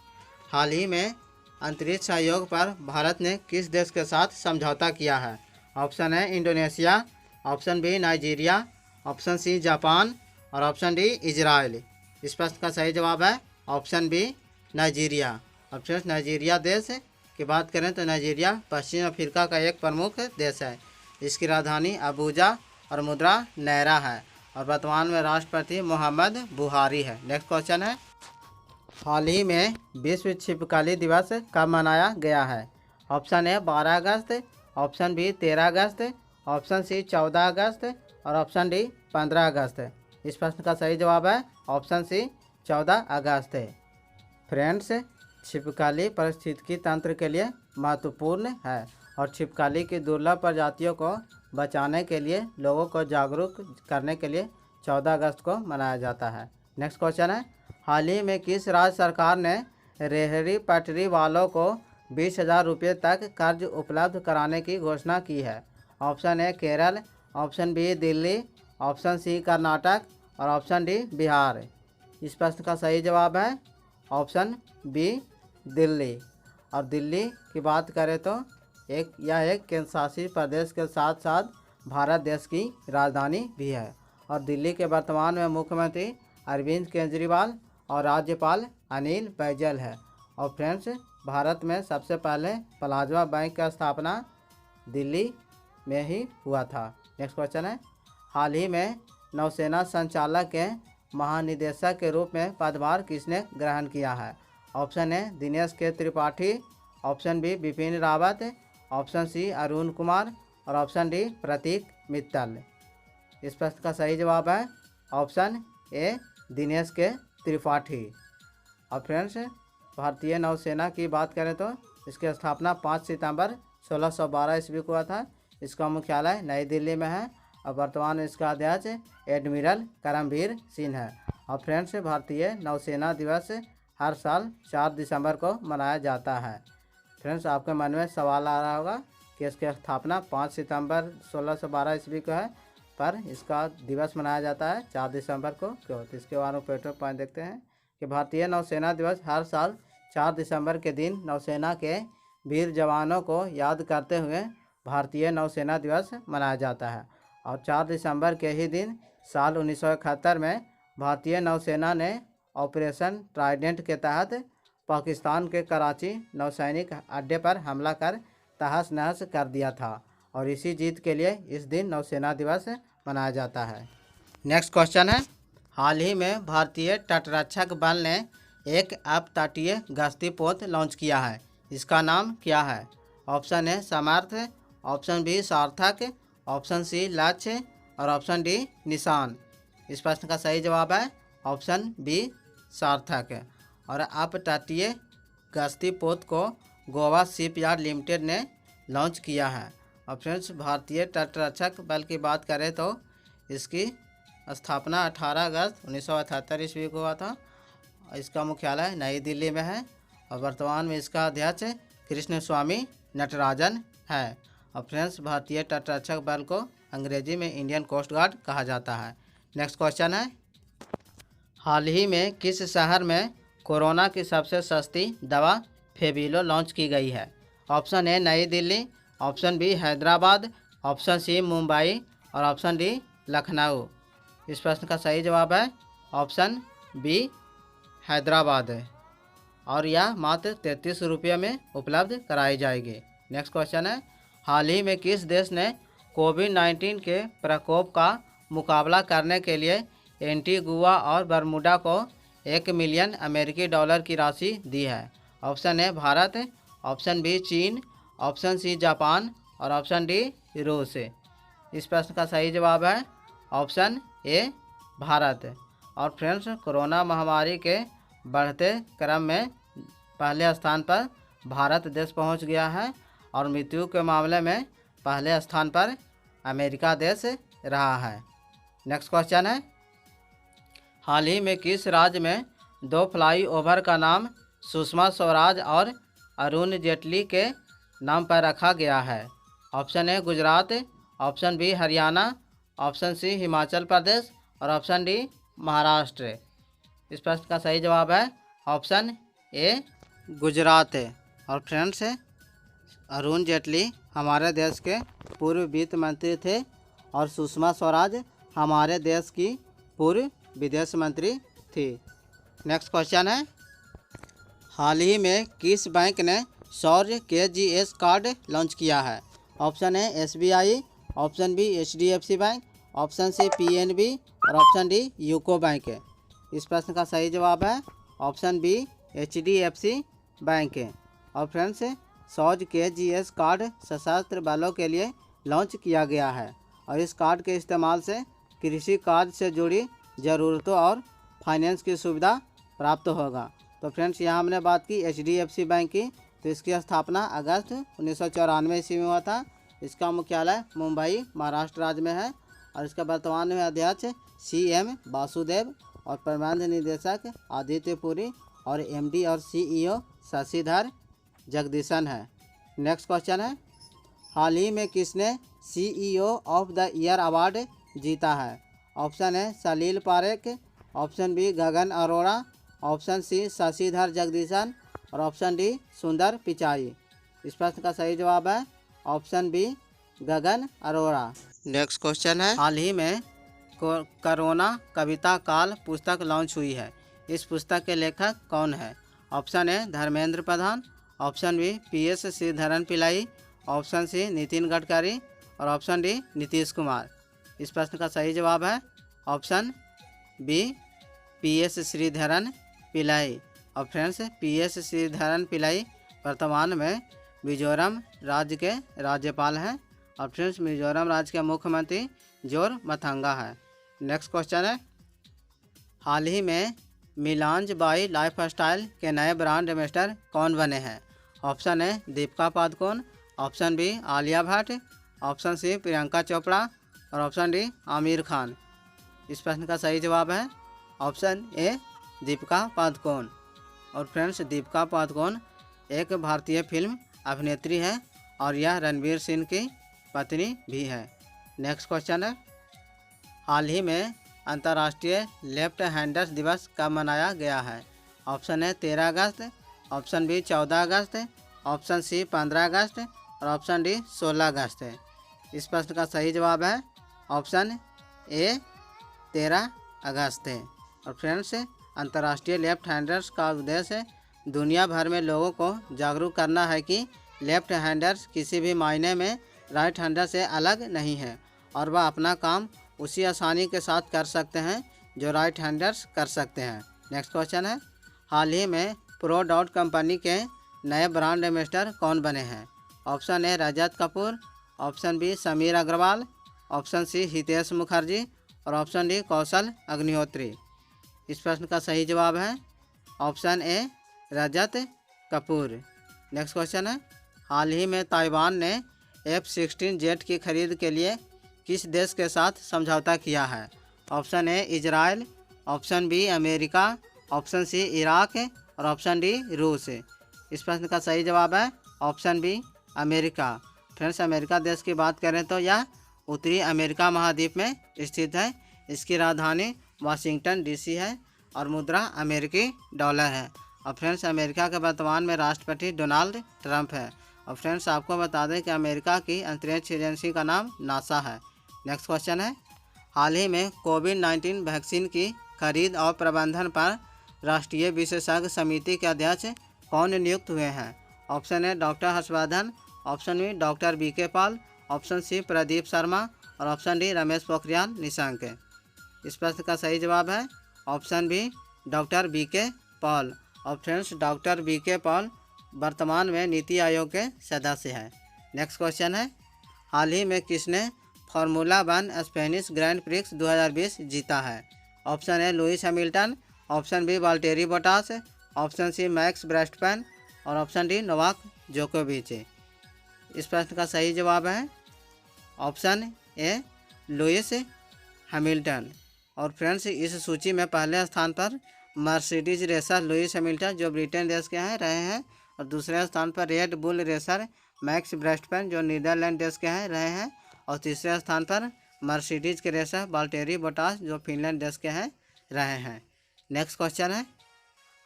हाल ही में अंतरिक्ष सहयोग पर भारत ने किस देश के साथ समझौता किया है? ऑप्शन है Indonesia, option B Nigeria, option C Japan और ऑप्शन डी इजराइल। इस प्रश्न का सही जवाब है option B Nigeria. Option Nigeria देश की बात करें तो नाइजीरिया पश्चिम अफ्रीका का एक प्रमुख देश है। इसकी राजधानी अबूजा और मुद्रा नायरा है और वर्तमान में राष्ट्रपति मोहम्मद बुहारी है। नेक्स्ट क्वेश्चन है, हाल ही में विश्व छिपकली दिवस कब मनाया गया है? ऑप्शन ए 12 अगस्त, ऑप्शन बी 13 अगस्त, ऑप्शन सी 14 अगस्त और ऑप्शन डी 15 अगस्त। इस प्रश्न का सही जवाब है ऑप्शन सी 14 अगस्त। फ्रेंड्स, छिपकली पारिस्थितिकी तंत्र के लिए महत्वपूर्ण है और छिपकली की दुर्लभ प्रजातियों को बचाने के लिए लोगों को जागरूक करने के लिए 14 अगस्त को मनाया जाता है। नेक्स्ट क्वेश्चन है, हाल ही में किस राज्य सरकार ने रेहड़ी पटरी वालों को 20,000 रुपये तक कर्ज उपलब्ध कराने की घोषणा की है? Option A Kerala, option B Delhi, option C Karnataka और ऑप्शन डी बिहार। इस प्रश्न का सही जवाब है ऑप्शन बी दिल्ली। और दिल्ली की बात करें तो यह एक केंद्र शासित प्रदेश के साथ साथ भारत देश की राजधानी भी है और दिल्ली के वर्तमान में मुख्यमंत्री अरविंद केजरीवाल और राज्यपाल अनिल बैजल है। और फ्रेंड्स, भारत में सबसे पहले प्लाज्मा बैंक का स्थापना दिल्ली में ही हुआ था। नेक्स्ट क्वेश्चन है, हाल ही में नौसेना संचालक के महानिदेशक के रूप में पदभार किसने ग्रहण किया है? Option A Dinesh K Tripathi, option B Bipin Rawat, option C Arun Kumar और ऑप्शन डी प्रतीक मित्तल। इस प्रश्न का सही जवाब है option A Dinesh K Tripathi. और फ्रेंड्स, भारतीय नौसेना की बात करें तो इसकी स्थापना 5 सितंबर 1612 ईस्वी को हुआ था। इसका मुख्यालय नई दिल्ली में है और वर्तमान में इसका अध्यक्ष एडमिरल करमबीर सिंह है। और फ्रेंड्स, भारतीय नौसेना दिवस हर साल 4 दिसंबर को मनाया जाता है। फ्रेंड्स, आपके मन में सवाल आ रहा होगा कि इसकी स्थापना 5 सितंबर 1612 ईस्वी को है पर इसका दिवस मनाया जाता है 4 दिसंबर को क्यों? तो इसके बारे में पेट्रोल पॉइंट देखते हैं कि भारतीय नौसेना दिवस हर साल 4 दिसंबर के दिन नौसेना के वीर जवानों को याद करते हुए भारतीय नौसेना दिवस मनाया जाता है। और 4 दिसंबर के ही दिन साल 1971 में भारतीय नौसेना ने ऑपरेशन ट्राइडेंट के तहत पाकिस्तान के कराची नौसैनिक अड्डे पर हमला कर तहस नहस कर दिया था और इसी जीत के लिए इस दिन नौसेना दिवस मनाया जाता है। नेक्स्ट क्वेश्चन है, हाल ही में भारतीय तटरक्षक बल ने एक अपतटीय गश्ती पोत लॉन्च किया है। इसका नाम क्या है? Option A Samarth, option B Sarthak, option C Lakshya और ऑप्शन डी निशान। इस प्रश्न का सही जवाब है ऑप्शन बी सार्थक। और अपतटीय गश्ती पोत को गोवा शिपयार्ड लिमिटेड ने लॉन्च किया है। और फ्रेंड्स, भारतीय तटरक्षक बल की बात करें तो इसकी स्थापना 18 अगस्त 1978 ईस्वी को हुआ था। इसका मुख्यालय नई दिल्ली में है और वर्तमान में इसका अध्यक्ष कृष्ण स्वामी नटराजन है। और फ्रेंड्स, भारतीय तटरक्षक बल को अंग्रेजी में इंडियन कोस्ट गार्ड कहा जाता है। नेक्स्ट क्वेश्चन है, हाल ही में किस शहर में कोरोना की सबसे सस्ती दवा फेविलो लॉन्च की गई है? Option A Nai Delhi, option B Hyderabad, option C Mumbai और ऑप्शन डी लखनऊ। इस प्रश्न का सही जवाब है ऑप्शन बी हैदराबाद है और यह मात्र 33 रुपये में उपलब्ध कराई जाएगी। नेक्स्ट क्वेश्चन है, हाल ही में किस देश ने कोविड-19 के प्रकोप का मुकाबला करने के लिए एंटीगुआ और बरमूडा को $1 मिलियन अमेरिकी डॉलर की राशि दी है? Option A Bharat, option B चीन, ऑप्शन सी जापान और ऑप्शन डी रूस। इस प्रश्न का सही जवाब है ऑप्शन ए भारत। और फ्रेंड्स, कोरोना महामारी के बढ़ते क्रम में पहले स्थान पर भारत देश पहुंच गया है और मृत्यु के मामले में पहले स्थान पर अमेरिका देश रहा है। नेक्स्ट क्वेश्चन है, हाल ही में किस राज्य में 2 फ्लाईओवर का नाम सुषमा स्वराज और अरुण जेटली के नाम पर रखा गया है? Option A Gujarat, option B Haryana, option C Himachal Pradesh और ऑप्शन डी महाराष्ट्र। इस प्रश्न का सही जवाब है ऑप्शन ए गुजरात। और फ्रेंड्स, अरुण जेटली हमारे देश के पूर्व वित्त मंत्री थे और सुषमा स्वराज हमारे देश की पूर्व विदेश मंत्री थी। नेक्स्ट क्वेश्चन है, हाल ही में किस बैंक ने सौर्य KGS कार्ड लॉन्च किया है? Option A SBI, option B HDFC Bank, option C PNB और ऑप्शन डी यूको बैंक है। इस प्रश्न का सही जवाब है ऑप्शन बी HDFC बैंक है। और फ्रेंड्स, सौर्य KGS कार्ड सशस्त्र बलों के लिए लॉन्च किया गया है और इस कार्ड के इस्तेमाल से कृषि कार्य से जुड़ी ज़रूरतों और फाइनेंस की सुविधा प्राप्त होगा। तो फ्रेंड्स, यहाँ हमने बात की HDFC बैंक की, तो इसकी स्थापना अगस्त 1994 ईस्वी में हुआ था। इसका मुख्यालय मुंबई महाराष्ट्र राज्य में है और इसका वर्तमान में अध्यक्ष CM वासुदेव और प्रबंध निदेशक आदित्य पुरी और MD और CEO शशिधर जगदीशन है। नेक्स्ट क्वेश्चन है, हाल ही में किसने CEO of the year award जीता है? ऑप्शन है सलील पारेख, ऑप्शन बी गगन अरोड़ा, ऑप्शन सी शशिधर जगदीशन और ऑप्शन डी सुंदर पिचाई। इस प्रश्न का सही जवाब है ऑप्शन बी गगन अरोड़ा। नेक्स्ट क्वेश्चन है, हाल ही में कोरोना कविता काल पुस्तक लॉन्च हुई है। इस पुस्तक के लेखक कौन है? Option A Dharmendra Pradhan, option B PS Sreedharan Pillai, option C Nitin Gadkari और ऑप्शन डी नीतीश कुमार। इस प्रश्न का सही जवाब है option B PS Sreedharan Pillai. और फ्रेंड्स, PS श्रीधरन पिल्लाई वर्तमान में मिजोरम राज्य के राज्यपाल हैं और फ्रेंड्स, मिजोरम राज्य के मुख्यमंत्री जोरमथंगा है। नेक्स्ट क्वेश्चन है, हाल ही में मिलांज बाई लाइफस्टाइल के नए ब्रांड एम्बेसडर कौन बने हैं? Option A Deepika Padukone, option B Alia Bhatt, option C Priyanka Chopra और ऑप्शन डी आमिर खान। इस प्रश्न का सही जवाब है ऑप्शन ए दीपिका पादुकोण। और फ्रेंड्स, दीपिका पादुकोण एक भारतीय फिल्म अभिनेत्री है और यह रणवीर सिंह की पत्नी भी है। नेक्स्ट क्वेश्चन है, हाल ही में अंतर्राष्ट्रीय लेफ्ट हैंडर्स दिवस कब मनाया गया है? ऑप्शन ए 13 अगस्त, ऑप्शन बी 14 अगस्त, ऑप्शन सी 15 अगस्त और ऑप्शन डी 16 अगस्त है। इस प्रश्न का सही जवाब है ऑप्शन ए 13 अगस्त है। और फ्रेंड्स, अंतर्राष्ट्रीय लेफ्ट हैंडर्स का उद्देश्य दुनिया भर में लोगों को जागरूक करना है कि लेफ्ट हैंडर्स किसी भी मायने में राइट हैंडर से अलग नहीं है और वह अपना काम उसी आसानी के साथ कर सकते हैं जो राइट हैंडर्स कर सकते हैं। नेक्स्ट क्वेश्चन है, हाल ही में प्रो डॉट कंपनी के नए ब्रांड एम्बेसडर कौन बने हैं? Option A Rajat Kapoor, option B Sameer Agarwal, option C Hitesh Mukherjee और ऑप्शन डी कौशल अग्निहोत्री। इस प्रश्न का सही जवाब है option A Rajat Kapoor. Next question है, हाल ही में ताइवान ने F-16 जेट की खरीद के लिए किस देश के साथ समझौता किया है? Option A Israel, option B America, option C Iraq और ऑप्शन डी रूस। इस प्रश्न का सही जवाब है option B America. Friends, America देश की बात करें तो यह उत्तरी अमेरिका महाद्वीप में स्थित है। इसकी राजधानी वाशिंगटन DC है और मुद्रा अमेरिकी डॉलर है। और फ्रेंड्स, अमेरिका के वर्तमान में राष्ट्रपति डोनाल्ड ट्रंप है। और फ्रेंड्स, आपको बता दें कि अमेरिका की अंतरिक्ष एजेंसी का नाम नासा है। नेक्स्ट क्वेश्चन है, हाल ही में कोविड-19 वैक्सीन की खरीद और प्रबंधन पर राष्ट्रीय विशेषज्ञ समिति के अध्यक्ष कौन नियुक्त हुए हैं? Option A doctor Harshvardhan, option B doctor BK Paul, option C Pradeep Sharma और ऑप्शन डी रमेश पोखरियाल निशंक। इस प्रश्न का सही जवाब है option B doctor BK Paul. और फ्रेंड्स डॉक्टर BK पॉल वर्तमान में नीति आयोग के सदस्य हैं। नेक्स्ट क्वेश्चन है, हाल ही में किसने फार्मूला 1 स्पेनिश ग्रैंड प्रिक्स 2020 जीता है? Option A Lewis Hamilton, option B Valtteri Bottas, option C Max Verstappen और ऑप्शन डी नोवाक जोकोविच। इस प्रश्न का सही जवाब है ऑप्शन ए लुइस हैमिल्टन। और फ्रेंड्स इस सूची में पहले स्थान पर मर्सिडीज रेसर लुइस हैमिल्टन जो ब्रिटेन देश के हैं रहे हैं, और दूसरे स्थान पर Red Bull racer Max Verstappen जो नीदरलैंड देश के हैं रहे हैं, और तीसरे स्थान पर मर्सिडीज के रेसर वाल्टेरी बोटास जो फिनलैंड देश के हैं रहे हैं। नेक्स्ट क्वेश्चन है,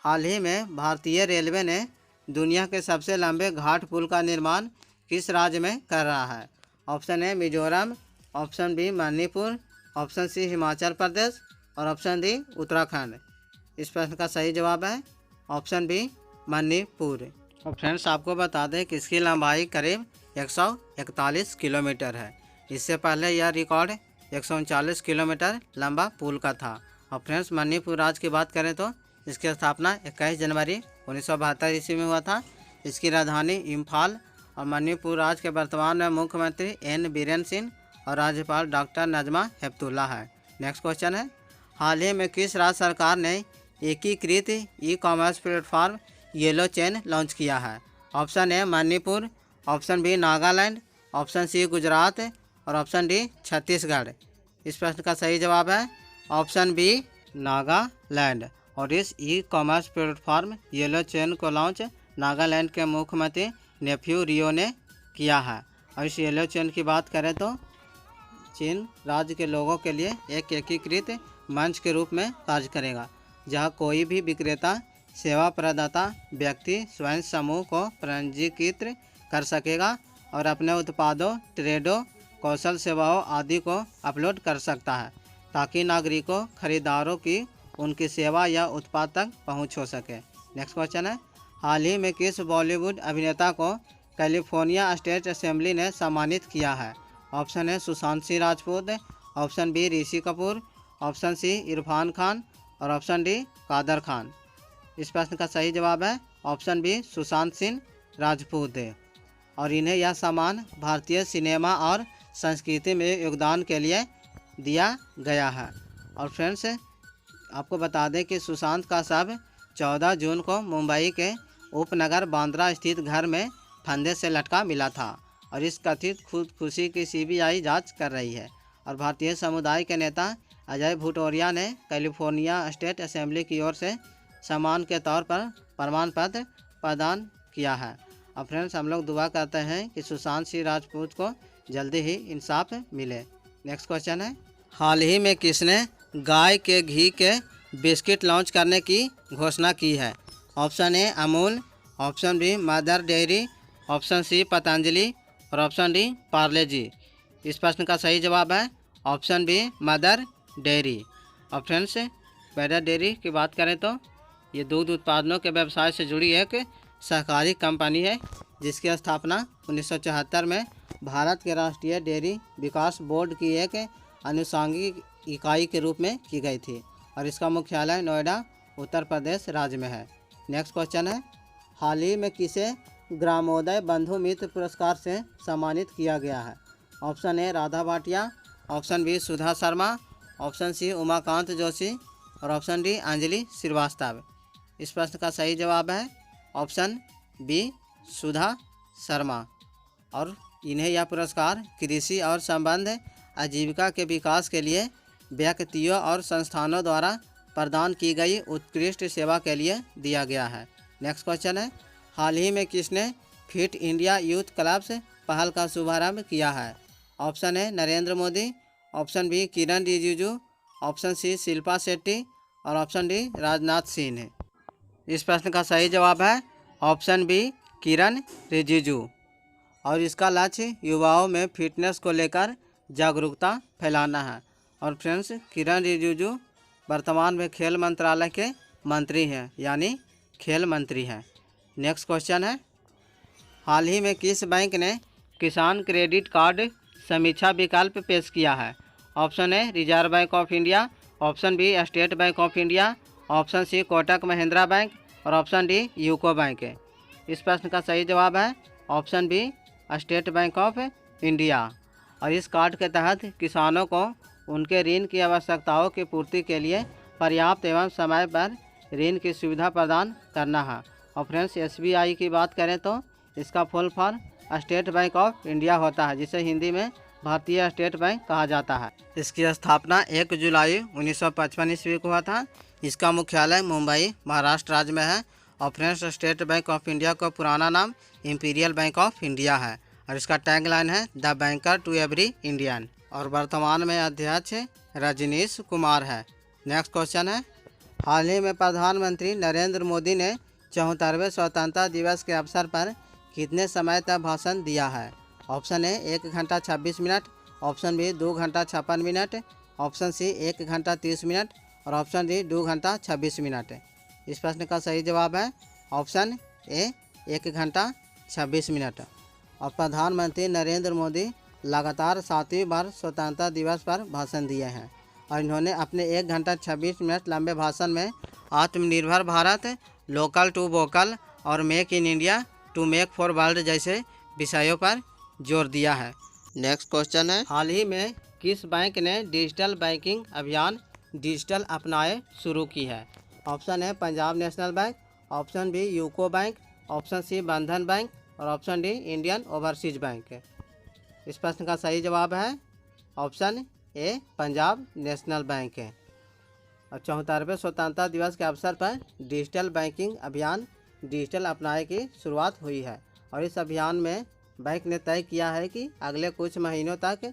हाल ही में भारतीय रेलवे ने दुनिया के सबसे लंबे घाट पुल का निर्माण किस राज्य में कर रहा है? Option A Mizoram, option B Manipur, option C Himachal Pradesh और ऑप्शन डी उत्तराखंड। इस प्रश्न का सही जवाब है ऑप्शन बी मणिपुर। और फ्रेंड्स आपको बता दें कि इसकी लंबाई करीब 141 किलोमीटर है। इससे पहले यह रिकॉर्ड 139 किलोमीटर लंबा पुल का था। और फ्रेंड्स मणिपुर राज्य की बात करें तो इसकी स्थापना 21 जनवरी 1972 ईस्वी में हुआ था। इसकी राजधानी इम्फाल। और मणिपुर राज्य के वर्तमान में मुख्यमंत्री N बीरेन सिंह और राज्यपाल डॉक्टर नजमा हेपतुल्ला है। नेक्स्ट क्वेश्चन है, हाल ही में किस राज्य सरकार ने एकीकृत ecommerce platform Yellow Chain launch किया है? Option A Manipur, option B Nagaland, option C Gujarat और ऑप्शन डी छत्तीसगढ़। इस प्रश्न का सही जवाब है ऑप्शन बी नागालैंड। और इस ई-कॉमर्स प्लेटफॉर्म येलो चेन को लॉन्च नागालैंड के मुख्यमंत्री नेफ्यू रियो ने किया है। और इस येलो चेन की बात करें तो चीन राज्य के लोगों के लिए एक एकीकृत मंच के रूप में कार्य करेगा, जहां कोई भी विक्रेता, सेवा प्रदाता व्यक्ति स्वयं समूह को पंजीकृत कर सकेगा और अपने उत्पादों, ट्रेडों, कौशल सेवाओं आदि को अपलोड कर सकता है, ताकि नागरिकों, खरीदारों की उनकी सेवा या उत्पाद तक पहुंच हो सके। नेक्स्ट क्वेश्चन है, हाल ही में किस बॉलीवुड अभिनेता को कैलिफोर्निया स्टेट असेंबली ने सम्मानित किया है? ऑप्शन है Sushant Singh Rajput, option B Rishi Kapoor, option C Irfan Khan और ऑप्शन डी कादर खान। इस प्रश्न का सही जवाब है ऑप्शन बी सुशांत सिंह राजपूत। और इन्हें यह सम्मान भारतीय सिनेमा और संस्कृति में योगदान के लिए दिया गया है। और फ्रेंड्स आपको बता दें कि सुशांत का शव 14 जून को मुंबई के उपनगर बांद्रा स्थित घर में फंदे से लटका मिला था। और इस कथित खुदकुशी की CBI जांच कर रही है। और भारतीय समुदाय के नेता अजय भुटोरिया ने कैलिफोर्निया स्टेट असेंबली की ओर से सम्मान के तौर पर प्रमाण पत्र प्रदान किया है। और फ्रेंड्स हम लोग दुआ करते हैं कि सुशांत सिंह राजपूत को जल्दी ही इंसाफ मिले। नेक्स्ट क्वेश्चन है, हाल ही में किसने गाय के घी के बिस्किट लॉन्च करने की घोषणा की है? Option A Amul, option B Mother Dairy, option C Patanjali और ऑप्शन डी पार्ले जी। इस प्रश्न का सही जवाब है ऑप्शन बी मदर डेयरी। और फ्रेंड्स मदर डेयरी की बात करें तो ये दूध उत्पादनों के व्यवसाय से जुड़ी एक सहकारी कंपनी है, जिसकी स्थापना 1974 में भारत के राष्ट्रीय डेयरी विकास बोर्ड की एक अनुषंगिक इकाई के रूप में की गई थी। और इसका मुख्यालय नोएडा उत्तर प्रदेश राज्य में है। नेक्स्ट क्वेश्चन है, हाल ही में किसे ग्रामोदय बंधु मित्र पुरस्कार से सम्मानित किया गया है? Option A Radha Bhatia, option B Sudha Sharma, option C Umakant Joshi और ऑप्शन डी अंजलि श्रीवास्तव। इस प्रश्न का सही जवाब है ऑप्शन बी सुधा शर्मा। और इन्हें यह पुरस्कार कृषि और संबंध आजीविका के विकास के लिए व्यक्तियों और संस्थानों द्वारा प्रदान की गई उत्कृष्ट सेवा के लिए दिया गया है। नेक्स्ट क्वेश्चन है, हाल ही में किसने फिट इंडिया यूथ क्लब्स पहल का शुभारंभ किया है? Option A Narendra Modi, option B Kiren Rijiju, option C Shilpa Shetty और ऑप्शन डी राजनाथ सिंह। इस प्रश्न का सही जवाब है ऑप्शन बी किरण रिजिजू। और इसका लक्ष्य युवाओं में फिटनेस को लेकर जागरूकता फैलाना है। और फ्रेंड्स किरण रिजिजू वर्तमान में खेल मंत्रालय के मंत्री हैं, यानी खेल मंत्री हैं। नेक्स्ट क्वेश्चन है, हाल ही में किस बैंक ने किसान क्रेडिट कार्ड समीक्षा विकल्प पेश किया है? Option A Reserve bank of India, option B state bank of India, option C Kotak Mahindra Bank और ऑप्शन डी यूको बैंक है। इस प्रश्न का सही जवाब है option B state bank of India. और इस कार्ड के तहत किसानों को उनके ऋण की आवश्यकताओं की पूर्ति के लिए पर्याप्त एवं समय पर ऋण की सुविधा प्रदान करना है। और फ्रेंड्स SBI की बात करें तो इसका full form state bank of India होता है, जिसे हिंदी में भारतीय स्टेट बैंक कहा जाता है। इसकी स्थापना 1 जुलाई 1955 ईस्वी को हुआ था। इसका मुख्यालय मुंबई महाराष्ट्र राज्य में है। और friends state bank of India का पुराना नाम इंपीरियल बैंक ऑफ इंडिया है और इसका टैगलाइन है the banker to every Indian. और वर्तमान में अध्यक्ष रजनीश कुमार है। नेक्स्ट क्वेश्चन है, हाल ही में प्रधानमंत्री नरेंद्र मोदी ने 74वें स्वतंत्रता दिवस के अवसर पर कितने समय तक भाषण दिया है? ऑप्शन ए 1 घंटा 26 मिनट, ऑप्शन बी 2 घंटा 56 मिनट, ऑप्शन सी 1 घंटा 30 मिनट और ऑप्शन डी 2 घंटा 26 मिनट। इस प्रश्न का सही जवाब है ऑप्शन ए 1 घंटा 26 मिनट। और प्रधानमंत्री नरेंद्र मोदी लगातार 7वीं बार स्वतंत्रता दिवस पर भाषण दिए हैं और इन्होंने अपने 1 घंटा 26 मिनट लंबे भाषण में Atmanirbhar Bharat, local to vocal और make in India to make for world जैसे विषयों पर जोर दिया है। नेक्स्ट क्वेश्चन है, हाल ही में किस बैंक ने डिजिटल बैंकिंग अभियान डिजिटल अपनाए शुरू की है? ऑप्शन है Punjab national bank, option B UCO Bank, option C Bandhan Bank और option D Indian Overseas Bank है। इस प्रश्न का सही जवाब है option A Punjab national Bank है। और 74वें स्वतंत्रता दिवस के अवसर पर डिजिटल बैंकिंग अभियान डिजिटल अपनाए की शुरुआत हुई है और इस अभियान में बैंक ने तय किया है कि अगले कुछ महीनों तक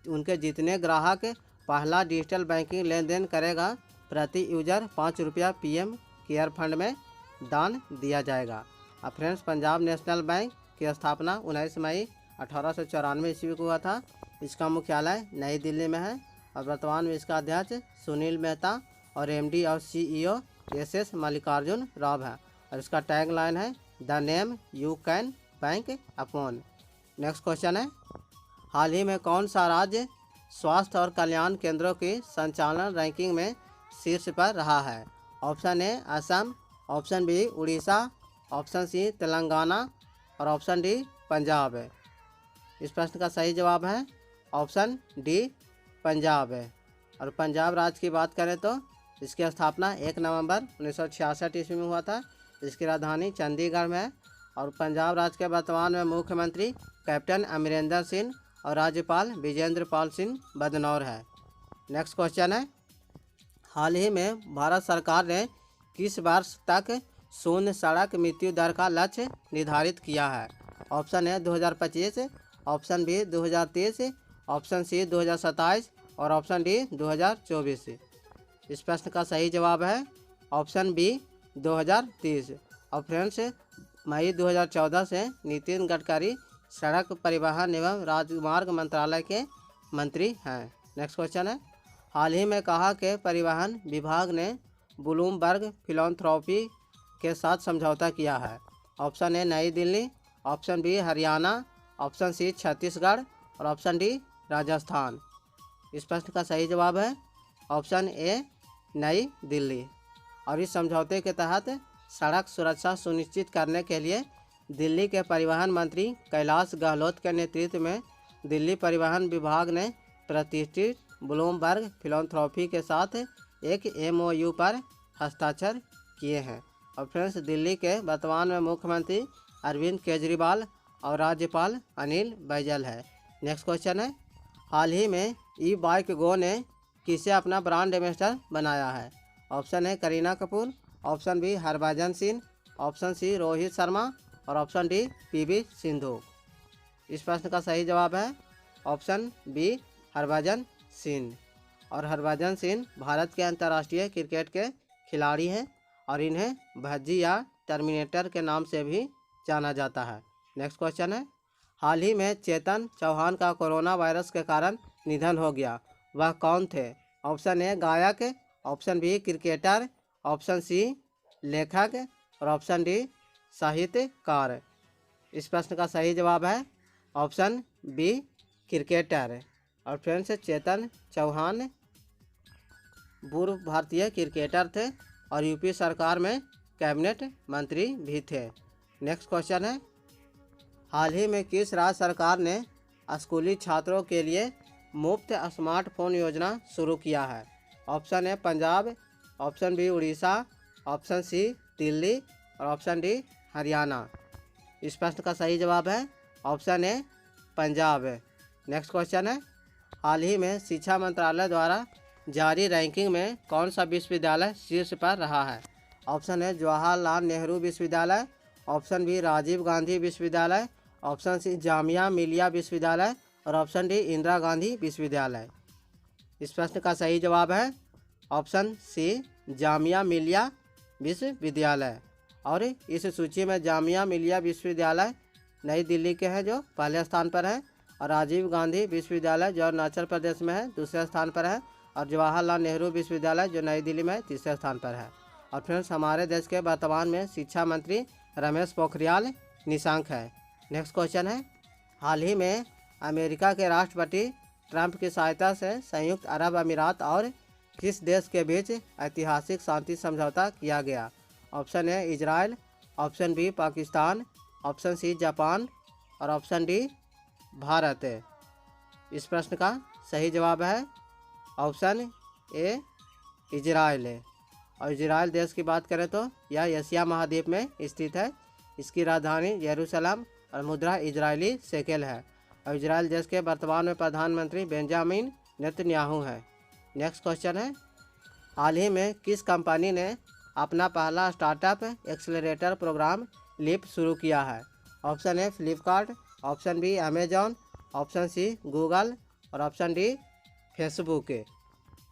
उनके जितने ग्राहक पहला डिजिटल बैंकिंग लेन देन करेगा प्रति यूजर 5 रुपया PM केयर फंड में दान दिया जाएगा। अब फ्रेंड्स पंजाब नेशनल बैंक की स्थापना 19 मई 1894 ईस्वी को हुआ था। इसका मुख्यालय नई दिल्ली में है और वर्तमान में इसका अध्यक्ष सुनील मेहता और MD और CEO SS मल्लिकार्जुन राव है और इसका टैगलाइन है the name you can bank upon. Next question है, हाल ही में कौन सा राज्य स्वास्थ्य और कल्याण केंद्रों की संचालन रैंकिंग में शीर्ष पर रहा है? Option A Assam, option B Orissa, option C Telangana और ऑप्शन डी पंजाब है। इस प्रश्न का सही जवाब है ऑप्शन डी पंजाब है। और पंजाब राज्य की बात करें तो इसकी स्थापना 1 नवंबर 1966 ईस्वी में हुआ था। इसकी राजधानी चंडीगढ़ में है और पंजाब राज्य के वर्तमान में मुख्यमंत्री कैप्टन अमरिंदर सिंह और राज्यपाल विजेंद्र पाल सिंह बदनौर है। नेक्स्ट क्वेश्चन है, हाल ही में भारत सरकार ने किस वर्ष तक शून्य सड़क मृत्यु दर का लक्ष्य निर्धारित किया है? Option A 2025, option B 2030, option C 2027 और ऑप्शन डी 2024। इस प्रश्न का सही जवाब है ऑप्शन बी 2030। और फ्रेंड्स मई 2014 से नितिन गडकरी सड़क परिवहन एवं राजमार्ग मंत्रालय के मंत्री हैं। नेक्स्ट क्वेश्चन है, हाल ही में कहा कि परिवहन विभाग ने ब्लूमबर्ग फिलैंथ्रोपी के साथ समझौता किया है? Option A Nai Delhi, option B Haryana, option C Chhattisgarh और ऑप्शन डी राजस्थान। इस प्रश्न का सही जवाब है ऑप्शन ए नई दिल्ली। और इस समझौते के तहत सड़क सुरक्षा सुनिश्चित करने के लिए दिल्ली के परिवहन मंत्री कैलाश गहलोत के नेतृत्व में दिल्ली परिवहन विभाग ने प्रतिष्ठित ब्लूमबर्ग फिलैंथ्रोपी के साथ एक MOU पर हस्ताक्षर किए हैं। और फ्रेंड्स दिल्ली के वर्तमान में मुख्यमंत्री अरविंद केजरीवाल और राज्यपाल अनिल बैजल है। नेक्स्ट क्वेश्चन है, हाल ही में ई-बाइक गो ने किसे अपना ब्रांड एम्बेसडर बनाया है? ऑप्शन है Kareena Kapoor, option B Harbhajan Singh, option C Rohit Sharma और ऑप्शन डी PV सिंधु। इस प्रश्न का सही जवाब है ऑप्शन बी हरभजन सिंह। और हरभजन सिंह भारत के अंतर्राष्ट्रीय क्रिकेट के खिलाड़ी हैं और इन्हें भज्जी या टर्मिनेटर के नाम से भी जाना जाता है। नेक्स्ट क्वेश्चन है, हाल ही में चेतन चौहान का कोरोना वायरस के कारण निधन हो गया, वह कौन थे? ऑप्शन ए गायक, option B cricketer, option C लेखक और ऑप्शन डी साहित्यकार। इस प्रश्न का सही जवाब है ऑप्शन बी क्रिकेटर। और फ्रेंड्स चेतन चौहान पूर्व भारतीय क्रिकेटर थे और यूपी सरकार में कैबिनेट मंत्री भी थे। नेक्स्ट क्वेश्चन है, हाल ही में किस राज्य सरकार ने स्कूली छात्रों के लिए मुफ्त स्मार्टफोन योजना शुरू किया है? Option A Punjab, option B Orissa, option C Delhi और ऑप्शन डी हरियाणा। इस प्रश्न का सही जवाब है option A Punjab. Next question है, हाल ही में शिक्षा मंत्रालय द्वारा जारी रैंकिंग में कौन सा विश्वविद्यालय शीर्ष पर रहा है? ऑप्शन ए जवाहरलाल नेहरू विश्वविद्यालय, ऑप्शन बी राजीव गांधी विश्वविद्यालय, ऑप्शन सी जामिया मिलिया विश्वविद्यालय और ऑप्शन डी इंदिरा गांधी विश्वविद्यालय। इस प्रश्न का सही जवाब है ऑप्शन सी जामिया मिलिया विश्वविद्यालय। और इस सूची में जामिया मिलिया विश्वविद्यालय नई दिल्ली के हैं जो पहले स्थान पर है, और राजीव गांधी विश्वविद्यालय जो अरुणाचल प्रदेश में है दूसरे स्थान पर है, और जवाहरलाल नेहरू विश्वविद्यालय जो नई दिल्ली में तीसरे स्थान पर है। और फ्रेंड्स हमारे देश के वर्तमान में शिक्षा मंत्री रमेश पोखरियाल निशंक है। नेक्स्ट क्वेश्चन है, हाल ही में अमेरिका के राष्ट्रपति ट्रंप की सहायता से संयुक्त अरब अमीरात और किस देश के बीच ऐतिहासिक शांति समझौता किया गया? Option A Israel, option B Pakistan, option C Japan और ऑप्शन डी भारत। इस प्रश्न का सही जवाब है ऑप्शन ए इजराइल। और इजराइल देश की बात करें तो यह एशिया महाद्वीप में स्थित है। इसकी राजधानी यरूशलेम और मुद्रा इजरायली शेकेल है। और इजराइल देश के वर्तमान में प्रधानमंत्री बेंजामिन नेतन्याहू है। नेक्स्ट क्वेश्चन है, हाल ही में किस कंपनी ने अपना पहला स्टार्टअप एक्सेलरेटर प्रोग्राम लिप शुरू किया है? Option A Flipkart, option B Amazon, option C Google और ऑप्शन डी फेसबुक।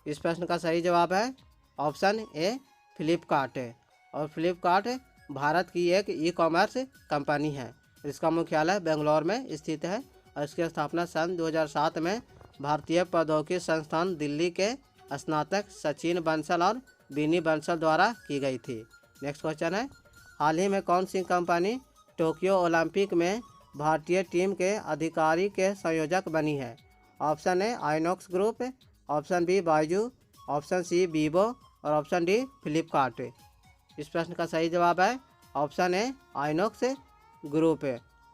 इस प्रश्न का सही जवाब है ऑप्शन ए फ्लिपकार्ट। और फ्लिपकार्ट भारत की एक ई कॉमर्स कंपनी है। इसका मुख्यालय बेंगलोर में स्थित है और इसकी स्थापना सन 2007 में भारतीय प्रौद्योगिकी संस्थान दिल्ली के स्नातक सचिन बंसल और बिनी बंसल द्वारा की गई थी। नेक्स्ट क्वेश्चन है, हाल ही में कौन सी कंपनी टोक्यो ओलंपिक में भारतीय टीम के अधिकारी के संयोजक बनी है? Option A INOX group, option B Byju, option C Vivo और ऑप्शन डी फ्लिपकार्ट। इस प्रश्न का सही जवाब है ऑप्शन ए आइनॉक्स ग्रुप।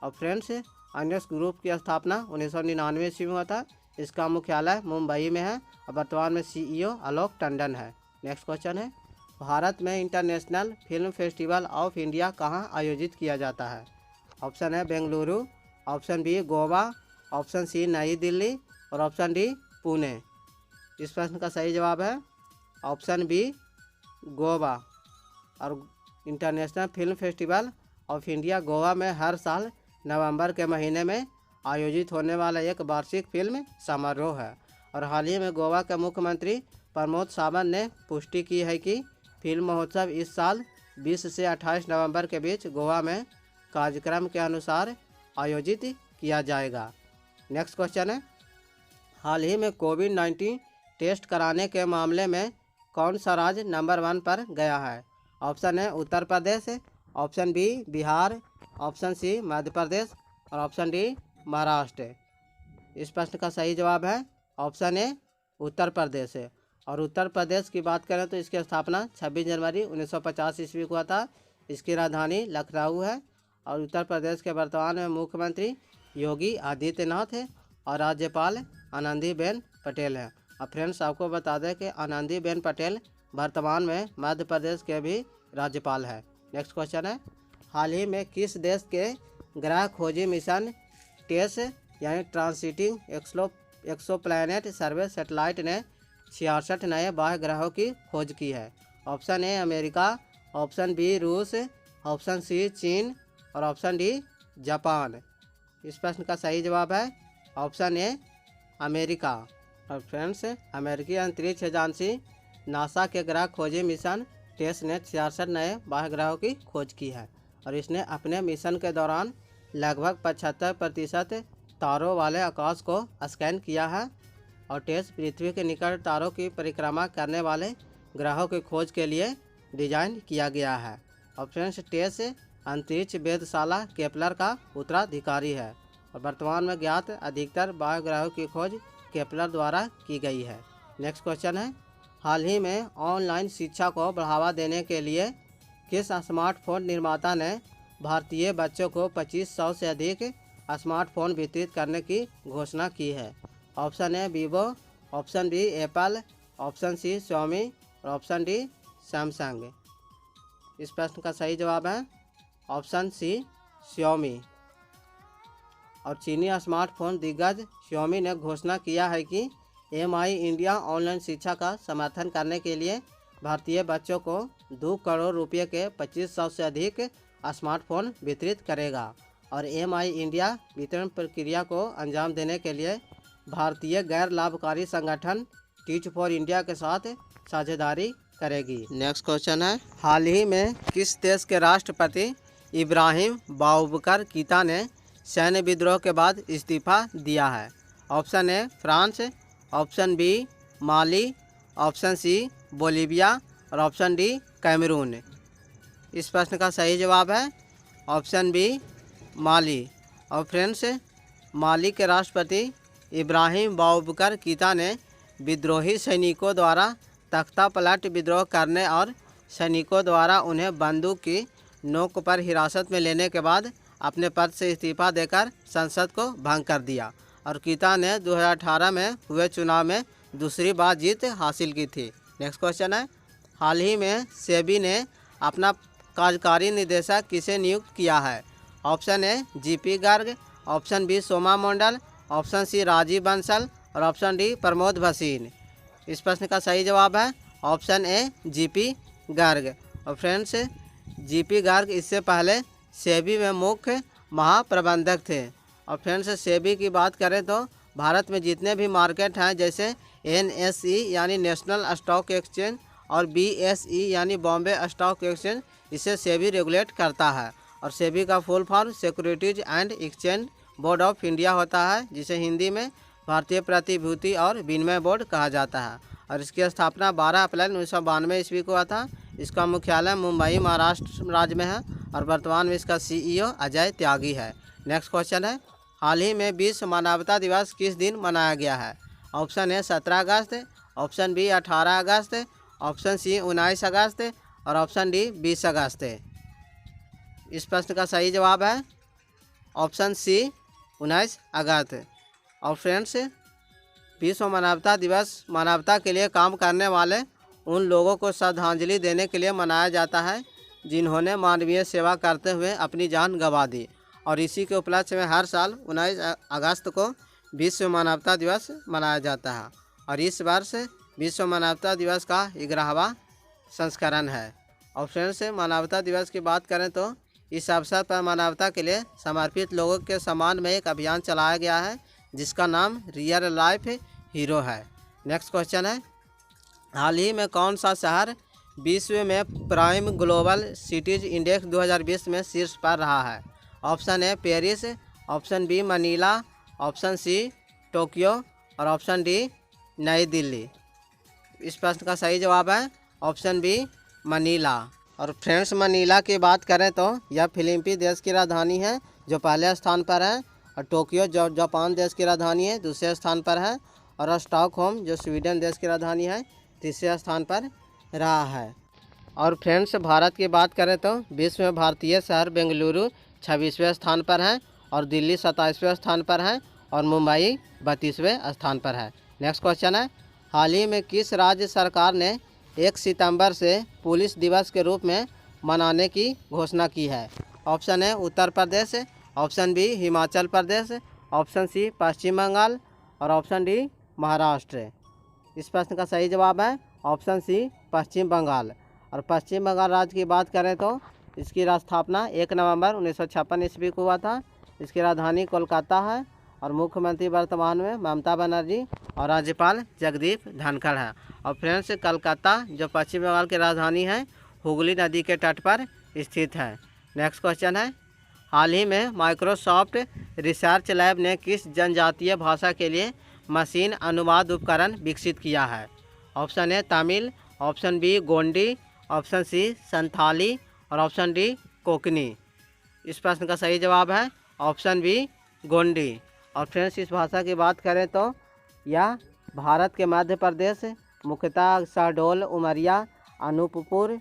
और फ्रेंड्स आइनॉक्स ग्रुप की स्थापना 1999 ईस्वी में हुआ था। इसका मुख्यालय मुंबई में है और वर्तमान में CEO आलोक टंडन है। नेक्स्ट क्वेश्चन है, भारत में international film festival of India कहाँ आयोजित किया जाता है? ऑप्शन है Bengaluru, option B Goa, option C नई दिल्ली और ऑप्शन डी पुणे। इस प्रश्न का सही जवाब है ऑप्शन बी गोवा। और international film festival of India Goa में हर साल नवंबर के महीने में आयोजित होने वाला एक वार्षिक फिल्म समारोह है। और हाल ही में गोवा के मुख्यमंत्री प्रमोद सावंत ने पुष्टि की है कि फिल्म महोत्सव इस साल 20 से 28 नवंबर के बीच गोवा में कार्यक्रम के अनुसार आयोजित किया जाएगा। नेक्स्ट क्वेश्चन है, हाल ही में कोविड-19 टेस्ट कराने के मामले में कौन सा राज्य नंबर 1 पर गया है? Option A Uttar Pradesh, option B Bihar, option C Madhya Pradesh और ऑप्शन डी महाराष्ट्र। इस प्रश्न का सही जवाब है ऑप्शन ए उत्तर प्रदेश। और उत्तर प्रदेश की बात करें तो इसकी स्थापना 26 जनवरी 1950 ईस्वी को हुआ था। इसकी राजधानी लखनऊ है। और उत्तर प्रदेश के वर्तमान में मुख्यमंत्री योगी आदित्यनाथ है और राज्यपाल आनंदीबेन पटेल है। अब फ्रेंड्स आपको बता दें कि आनंदीबेन पटेल वर्तमान में मध्य प्रदेश के भी राज्यपाल है। नेक्स्ट क्वेश्चन है, हाल ही में किस देश के ग्रह खोजी मिशन टेस यानी ट्रांसिटिंग एक्सोप्लैनेट सर्वे सैटेलाइट ने 66 नए बाह्य ग्रहों की खोज की है? Option A America, option B रूस, ऑप्शन सी चीन और ऑप्शन डी जापान। इस प्रश्न का सही जवाब है ऑप्शन ए अमेरिका। और फ्रेंड्स अमेरिकी अंतरिक्ष एजेंसी नासा के ग्रह खोजी मिशन टेस ने 66 नए बाह्य ग्रहों की खोज की है। और इसने अपने मिशन के दौरान लगभग 75% तारों वाले आकाश को स्कैन किया है। और टेस पृथ्वी के निकट तारों की परिक्रमा करने वाले ग्रहों की खोज के लिए डिजाइन किया गया है। और फ्रेंड्स टेस अंतरिक्ष वेधशाला केपलर का उत्तराधिकारी है और वर्तमान में ज्ञात अधिकतर बाह्य की खोज केपलर द्वारा की गई है। नेक्स्ट क्वेश्चन है, हाल ही में ऑनलाइन शिक्षा को बढ़ावा देने के लिए किस स्मार्टफोन निर्माता ने भारतीय बच्चों को 2500 से अधिक स्मार्टफोन वितरित करने की घोषणा की है? Option A Vivo, option B Apple, option C Xiaomi और ऑप्शन डी सैमसंग। इस प्रश्न का सही जवाब है ऑप्शन सी Xiaomi। और चीनी स्मार्टफोन दिग्गज Xiaomi ने घोषणा किया है कि MI इंडिया ऑनलाइन शिक्षा का समर्थन करने के लिए भारतीय बच्चों को 2 करोड़ रुपये के 2500 से अधिक स्मार्टफोन वितरित करेगा और MI इंडिया वितरण प्रक्रिया को अंजाम देने के लिए भारतीय गैर लाभकारी संगठन टीच फॉर इंडिया के साथ साझेदारी करेगी। नेक्स्ट क्वेश्चन है, हाल ही में किस देश के राष्ट्रपति इब्राहिम बाउबकर कीता ने सैन्य विद्रोह के बाद इस्तीफा दिया है? Option A France, option B Mali, option C Bolivia और ऑप्शन डी कैमरून। इस प्रश्न का सही जवाब है ऑप्शन बी माली। और फ्रेंड्स, माली के राष्ट्रपति इब्राहिम बाउबकर कीता ने विद्रोही सैनिकों द्वारा तख्ता पलट विद्रोह करने और सैनिकों द्वारा उन्हें बंदूक की नोक पर हिरासत में लेने के बाद अपने पद से इस्तीफा देकर संसद को भंग कर दिया और कीता ने 2018 में हुए चुनाव में दूसरी बार जीत हासिल की थी। नेक्स्ट क्वेश्चन है, हाल ही में सेबी ने अपना कार्यकारी निदेशक किसे नियुक्त किया है? Option A GP Garg, option B Soma Mandal, option C Rajiv Bansal और ऑप्शन डी प्रमोद भसीन। इस प्रश्न का सही जवाब है ऑप्शन ए GP गर्ग। और फ्रेंड्स, GP गर्ग इससे पहले सेबी में मुख्य महाप्रबंधक थे। और फ्रेंड्स, सेबी की बात करें तो भारत में जितने भी मार्केट हैं जैसे NSE यानी नेशनल स्टॉक एक्सचेंज और BSE यानी बॉम्बे स्टॉक एक्सचेंज, इसे सेबी रेगुलेट करता है। और सेबी का full form securities and exchange board of India होता है, जिसे हिंदी में भारतीय प्रतिभूति और विनिमय बोर्ड कहा जाता है। और इसकी स्थापना 12 अप्रैल 1992 ईस्वी को हुआ था। इसका मुख्यालय मुंबई महाराष्ट्र राज्य में है और वर्तमान में इसका CEO अजय त्यागी है। नेक्स्ट क्वेश्चन है, हाल ही में विश्व मानवता दिवस किस दिन मनाया गया है? ऑप्शन ए 17 अगस्त, ऑप्शन बी 18 अगस्त, ऑप्शन सी 19 अगस्त और ऑप्शन डी 20 अगस्त। इस प्रश्न का सही जवाब है ऑप्शन सी 19 अगस्त। और फ्रेंड्स, विश्व मानवता दिवस मानवता के लिए काम करने वाले उन लोगों को श्रद्धांजलि देने के लिए मनाया जाता है जिन्होंने मानवीय सेवा करते हुए अपनी जान गंवा दी। और इसी के उपलक्ष्य में हर साल 19 अगस्त को विश्व मानवता दिवस मनाया जाता है। और इस वर्ष विश्व मानवता दिवस का 11वां संस्करण है। और फ्रेंड्स, मानवता दिवस की बात करें तो इस अवसर पर मानवता के लिए समर्पित लोगों के सम्मान में एक अभियान चलाया गया है जिसका नाम रियल लाइफ हीरो है। नेक्स्ट क्वेश्चन है, हाल ही में कौन सा शहर विश्व में प्राइम ग्लोबल सिटीज इंडेक्स 2020 में शीर्ष पर रहा है? Option A Paris, option B Manila, option C Tokyo और ऑप्शन डी नई दिल्ली। इस प्रश्न का सही जवाब है ऑप्शन बी मनीला। और फ्रेंड्स, मनीला की बात करें तो यह फिलीपींस देश की राजधानी है जो पहले स्थान पर है। और टोक्यो जो जापान देश की राजधानी है दूसरे स्थान पर है। और स्टॉकहोम जो स्वीडन देश की राजधानी है तीसरे स्थान पर रहा है। और फ्रेंड्स, भारत की बात करें तो विश्व में भारतीय शहर बेंगलुरु 26वें स्थान पर है और दिल्ली 27वें स्थान पर है और मुंबई 32वें स्थान पर है। नेक्स्ट क्वेश्चन है, हाल ही में किस राज्य सरकार ने 1 सितंबर से पुलिस दिवस के रूप में मनाने की घोषणा की है? Option A Uttar Pradesh, option B Himachal Pradesh, option C Paschim Bengal और ऑप्शन डी महाराष्ट्र। इस प्रश्न का सही जवाब है ऑप्शन सी पश्चिम बंगाल। और पश्चिम बंगाल राज्य की बात करें तो इसकी स्थापना 1 नवंबर 1956 ईस्वी को हुआ था। इसकी राजधानी कोलकाता है और मुख्यमंत्री वर्तमान में ममता बनर्जी और राज्यपाल जगदीप धनखड़ है। और फ्रेंड्स, कलकत्ता जो पश्चिम बंगाल की राजधानी है हुगली नदी के तट पर स्थित है। नेक्स्ट क्वेश्चन है, हाल ही में माइक्रोसॉफ्ट रिसर्च लैब ने किस जनजातीय भाषा के लिए मशीन अनुवाद उपकरण विकसित किया है? Option A Tamil, option B Gondi, option C Santhali और ऑप्शन डी कोकनी। इस प्रश्न का सही जवाब है ऑप्शन बी गोंडी। और फ्रेंड्स इस भाषा की बात करें तो यह भारत के मध्य प्रदेश मुख्यतः शहडोल, उमरिया, अनूपपुर,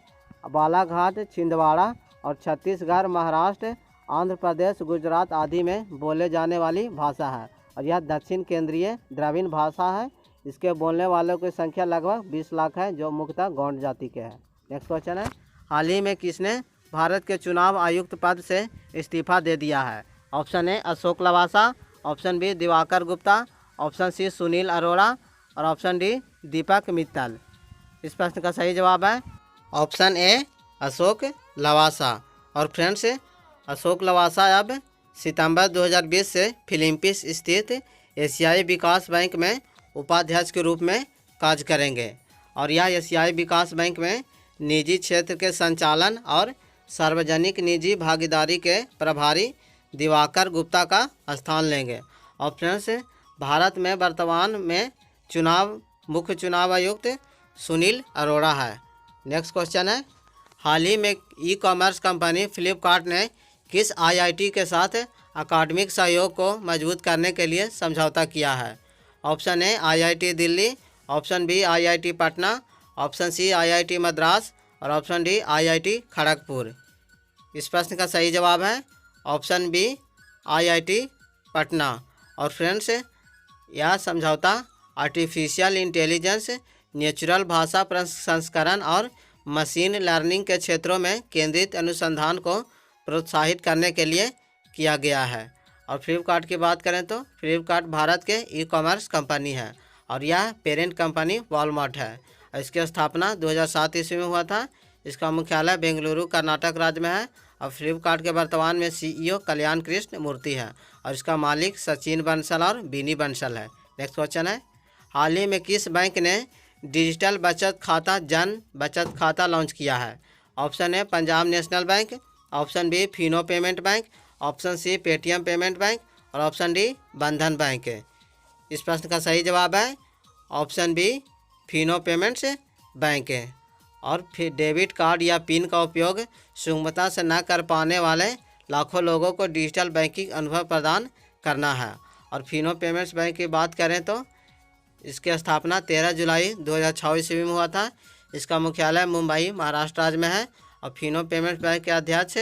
बालाघाट, छिंदवाड़ा और छत्तीसगढ़, महाराष्ट्र, आंध्र प्रदेश, गुजरात आदि में बोले जाने वाली भाषा है। और यह दक्षिण केंद्रीय द्रविड़ भाषा है। इसके बोलने वालों की संख्या लगभग 20 लाख है, जो मुख्यतः गौंड जाति के हैं। नेक्स्ट क्वेश्चन है, हाल ही में किसने भारत के चुनाव आयुक्त पद से इस्तीफा दे दिया है? Option A Ashok Lavasa, option B Diwakar Gupta, option C Sunil Arora और ऑप्शन डी दीपक मित्तल। इस प्रश्न का सही जवाब है ऑप्शन ए अशोक लवासा। और फ्रेंड्स अशोक लवासा अब सितंबर 2020 से फिलीपींस स्थित एशियाई विकास बैंक में उपाध्यक्ष के रूप में कार्य करेंगे। और यह एशियाई विकास बैंक में निजी क्षेत्र के संचालन और सार्वजनिक निजी भागीदारी के प्रभारी दिवाकर गुप्ता का स्थान लेंगे। और फ्रेंड्स भारत में वर्तमान में मुख्य चुनाव आयुक्त सुनील अरोड़ा है। नेक्स्ट क्वेश्चन है, हाल ही में ई कॉमर्स कंपनी फ्लिपकार्ट ने किस आईआईटी के साथ अकादमिक सहयोग को मजबूत करने के लिए समझौता किया है? Option A IIT Delhi, option B IIT Patna, option C IIT Madras और ऑप्शन डी आईआईटी खड़गपुर। इस प्रश्न का सही जवाब है ऑप्शन बी आईआईटी पटना। और फ्रेंड्स यह समझौता आर्टिफिशियल इंटेलिजेंस, नेचुरल भाषा प्रसंस्करण और मशीन लर्निंग के क्षेत्रों में केंद्रित अनुसंधान को प्रोत्साहित करने के लिए किया गया है। और फ्लिपकार्ट की बात करें तो फ्लिपकार्ट भारत के ई कॉमर्स कंपनी है और यह पेरेंट कंपनी वॉलमार्ट है। इसकी स्थापना 2007 ईस्वी में हुआ था। इसका मुख्यालय बेंगलुरु कर्नाटक राज्य में है। और फ्लिपकार्ट के वर्तमान में सीईओ कल्याण कृष्ण मूर्ति है और इसका मालिक सचिन बंसल और बिनी बंसल है। नेक्स्ट क्वेश्चन है, हाल ही में किस बैंक ने डिजिटल बचत खाता जन बचत खाता लॉन्च किया है? Option A Punjab national bank, option B Fino Payment Bank, option C Paytm Payment Bank और ऑप्शन डी बंधन बैंक है। इस प्रश्न का सही जवाब है option B Fino Payments Bank है। और फिर डेबिट कार्ड या पिन का उपयोग सुगमता से न कर पाने वाले लाखों लोगों को डिजिटल बैंकिंग अनुभव प्रदान करना है। और फिनो पेमेंट्स बैंक की बात करें तो इसकी स्थापना 13 जुलाई 2006 ईस्वी में हुआ था। इसका मुख्यालय मुंबई महाराष्ट्र राज्य में है। और फिनो पेमेंट्स बैंक के अध्यक्ष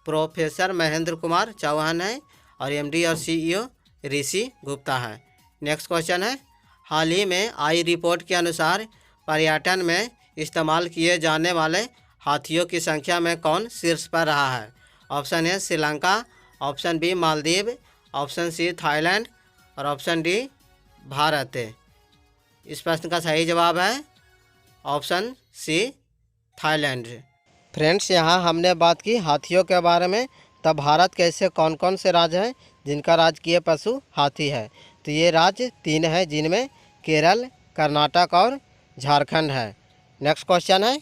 प्रोफेसर महेंद्र कुमार चौहान है और एमडी और सीईओ ऋषि गुप्ता है। नेक्स्ट क्वेश्चन है, हाल ही में आई रिपोर्ट के अनुसार पर्यटन में इस्तेमाल किए जाने वाले हाथियों की संख्या में कौन शीर्ष पर रहा है? Option A Sri Lanka, option B Maldives, option C Thailand और ऑप्शन डी भारत। इस प्रश्न का सही जवाब है ऑप्शन सी थाईलैंड। फ्रेंड्स यहाँ हमने बात की हाथियों के बारे में। तब भारत के ऐसे कौन कौन से राज्य हैं जिनका राजकीय पशु हाथी है? तो ये राज्य 3 हैं, जिनमें केरल, कर्नाटक और झारखंड है। नेक्स्ट क्वेश्चन है,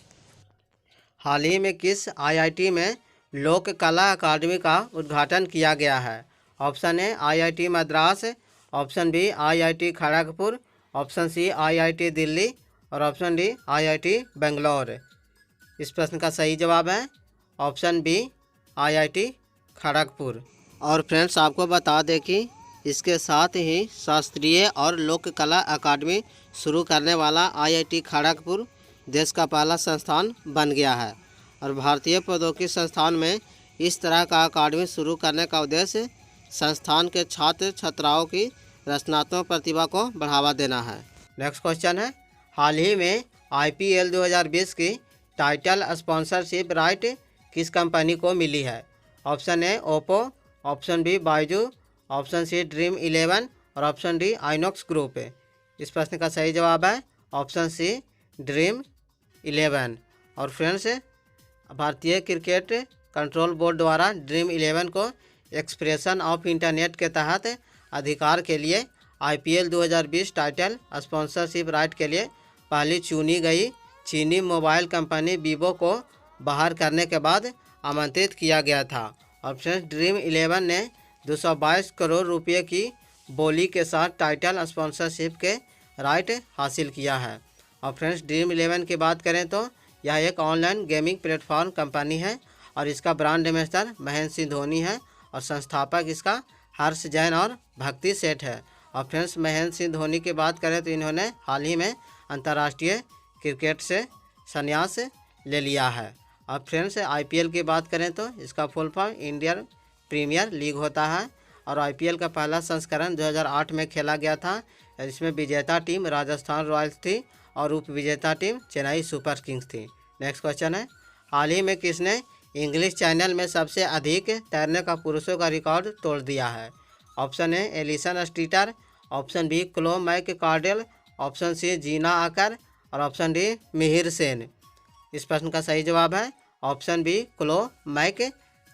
हाल ही में किस आईआईटी में लोक कला अकादमी का उद्घाटन किया गया है? Option A IIT Madras, option B IIT Kharagpur, option C IIT Delhi और ऑप्शन डी आईआईटी बेंगलोर। इस प्रश्न का सही जवाब है ऑप्शन बी आईआईटी खड़गपुर। और फ्रेंड्स आपको बता दें कि इसके साथ ही शास्त्रीय और लोक कला अकादमी शुरू करने वाला आईआईटी खड़गपुर देश का पहला संस्थान बन गया है। और भारतीय प्रौद्योगिकी संस्थान में इस तरह का अकादमी शुरू करने का उद्देश्य संस्थान के छात्र छात्राओं की रचनात्मक प्रतिभा को बढ़ावा देना है। नेक्स्ट क्वेश्चन है, हाल ही में आईपीएल 2020 की टाइटल स्पॉन्सरशिप राइट किस कंपनी को मिली है? Option A Oppo, option B Byju, option C Dream 11 और ऑप्शन डी आइनॉक्स ग्रुप। इस प्रश्न का सही जवाब है ऑप्शन सी ड्रीम 11। और फ्रेंड्स भारतीय क्रिकेट कंट्रोल बोर्ड द्वारा ड्रीम 11 को एक्सप्रेशन ऑफ इंटरनेट के तहत अधिकार के लिए आईपीएल 2020 टाइटल स्पॉन्सरशिप राइट के लिए पहली चुनी गई चीनी मोबाइल कंपनी वीवो को बाहर करने के बाद आमंत्रित किया गया था। और फ्रेंड्स ड्रीम 11 ने 222 करोड़ रुपए की बोली के साथ टाइटल स्पॉन्सरशिप के राइट हासिल किया है। और फ्रेंड्स ड्रीम 11 की बात करें तो यह एक ऑनलाइन गेमिंग प्लेटफॉर्म कंपनी है और इसका ब्रांड एम्बेसडर महेंद्र सिंह धोनी है और संस्थापक इसका हर्ष जैन और भक्ति सेठ है। और फ्रेंड्स, महेंद्र सिंह धोनी की बात करें तो इन्होंने हाल ही में अंतर्राष्ट्रीय क्रिकेट से संन्यास ले लिया है। और फ्रेंड्स, आईपीएल की बात करें तो इसका full form Indian Premier League होता है और आईपीएल का पहला संस्करण 2008 में खेला गया था। इसमें विजेता टीम राजस्थान रॉयल्स थी और उप विजेता टीम चेन्नई सुपर किंग्स थी। नेक्स्ट क्वेश्चन है, हाल ही में किसने इंग्लिश चैनल में सबसे अधिक तैरने का पुरुषों का रिकॉर्ड तोड़ दिया है? Option A Alison Streeter, option B Chloe McCardel, option C जीना आकर और ऑप्शन डी मिहिर सेन। इस प्रश्न का सही जवाब है ऑप्शन बी क्लो मैक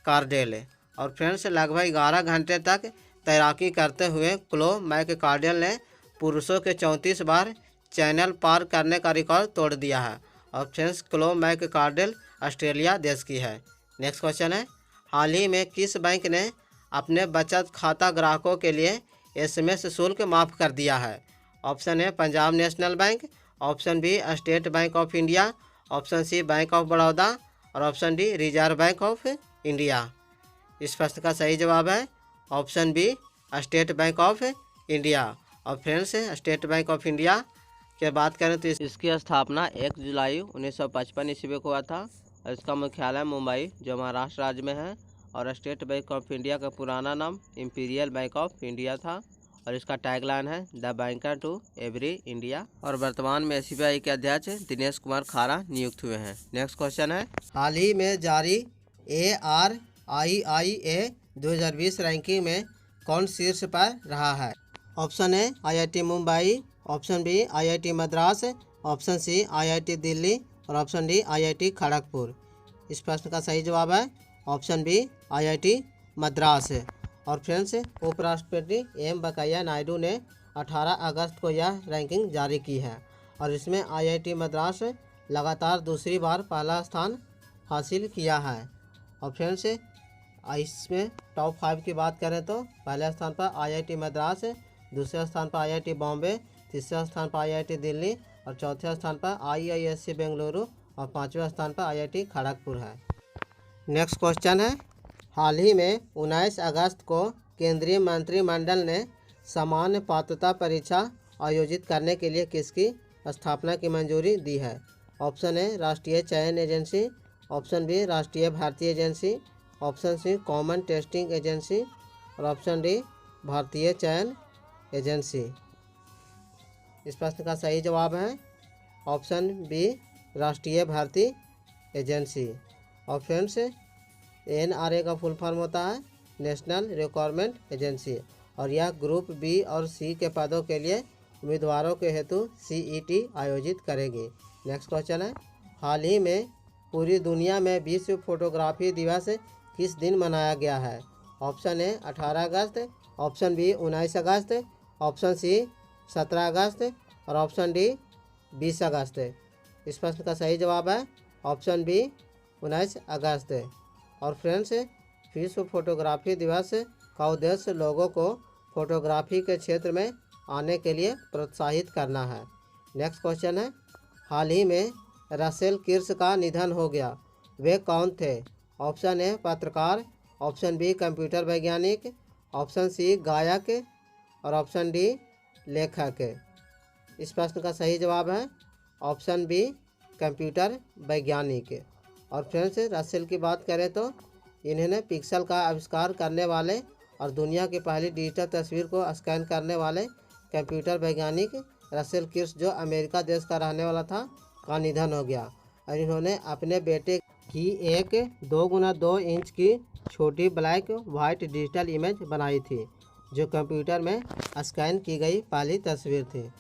कार्डेल। और फ्रेंड्स, लगभग 11 घंटे तक तैराकी करते हुए क्लो मैक कार्डेल ने पुरुषों के 34 बार चैनल पार करने का रिकॉर्ड तोड़ दिया है। और फ्रेंड्स, क्लो मैक कार्डेल ऑस्ट्रेलिया देश की है। नेक्स्ट क्वेश्चन है, हाल ही में किस बैंक ने अपने बचत खाता ग्राहकों के लिए एसएमएस शुल्क माफ़ कर दिया है? Option A Punjab national bank, option B state bank of India, option C bank of Baroda और option D reserve bank of India. इस प्रश्न का सही जवाब है option B state bank of India. और friends, state bank of India की बात करें तो इसकी स्थापना 1 जुलाई 1955 ईस्वी को हुआ था और इसका मुख्यालय मुंबई जो महाराष्ट्र राज्य में है। और स्टेट बैंक ऑफ इंडिया का पुराना नाम इंपीरियल बैंक ऑफ इंडिया था और इसका टैगलाइन है the banker to every India. और वर्तमान में एसबीआई के अध्यक्ष दिनेश कुमार खारा नियुक्त हुए हैं। नेक्स्ट क्वेश्चन है, हाल ही में जारी ARIIA 2020 रैंकिंग में कौन शीर्ष पर रहा है? Option A IIT Mumbai, option B IIT Madras, option C IIT Delhi और ऑप्शन डी IIT खड़गपुर। इस प्रश्न का सही जवाब है ऑप्शन बी IIT मद्रास। और फ्रेंड्स, उपराष्ट्रपति एम वेंकैया नायडू ने 18 अगस्त को यह रैंकिंग जारी की है और इसमें IIT मद्रास लगातार दूसरी बार पहला स्थान हासिल किया है। और फ्रेंड्स, इसमें टॉप 5 की बात करें तो पहले स्थान पर IIT मद्रास, दूसरे स्थान पर IIT बॉम्बे, तीसरे स्थान पर IIT दिल्ली और चौथे स्थान पर IISc बेंगलुरु और पाँचवें स्थान पर IIT खड़गपुर है। नेक्स्ट क्वेश्चन है, हाल ही में 19 अगस्त को केंद्रीय मंत्रिमंडल ने सामान्य पात्रता परीक्षा आयोजित करने के लिए किसकी स्थापना की मंजूरी दी है? ऑप्शन ए राष्ट्रीय चयन एजेंसी, ऑप्शन बी राष्ट्रीय भर्ती agency, option C common testing agency और ऑप्शन डी भारतीय चयन एजेंसी। इस प्रश्न का सही जवाब है ऑप्शन बी राष्ट्रीय भर्ती एजेंसी। और फ्रेंड्स, NRA का फुल फॉर्म होता है नेशनल रिक्वायरमेंट एजेंसी और यह ग्रुप बी और सी के पदों के लिए उम्मीदवारों के हेतु CET आयोजित करेगी। नेक्स्ट क्वेश्चन है, हाल ही में पूरी दुनिया में विश्व फोटोग्राफी दिवस किस दिन मनाया गया है? ऑप्शन ए 18 अगस्त, ऑप्शन बी 19 अगस्त, ऑप्शन सी 17 अगस्त और ऑप्शन डी 20 अगस्त। इस प्रश्न का सही जवाब है ऑप्शन बी 19 अगस्त। और फ्रेंड्स, विश्व फोटोग्राफी दिवस का उद्देश्य लोगों को फोटोग्राफी के क्षेत्र में आने के लिए प्रोत्साहित करना है। नेक्स्ट क्वेश्चन है, हाल ही में रसेल किर्स का निधन हो गया, वे कौन थे? ऑप्शन ए पत्रकार, ऑप्शन बी कंप्यूटर वैज्ञानिक, ऑप्शन सी गायक और ऑप्शन डी लेखक। इस प्रश्न का सही जवाब है ऑप्शन बी कंप्यूटर वैज्ञानिक। और फ्रेंड्स, रसेल की बात करें तो इन्होंने पिक्सल का आविष्कार करने वाले और दुनिया की पहली डिजिटल तस्वीर को स्कैन करने वाले कंप्यूटर वैज्ञानिक रसेल किर्स, जो अमेरिका देश का रहने वाला था, का निधन हो गया। और इन्होंने अपने बेटे की एक 2x2 इंच की छोटी ब्लैक वाइट डिजिटल इमेज बनाई थी जो कंप्यूटर में स्कैन की गई पहली तस्वीर थी।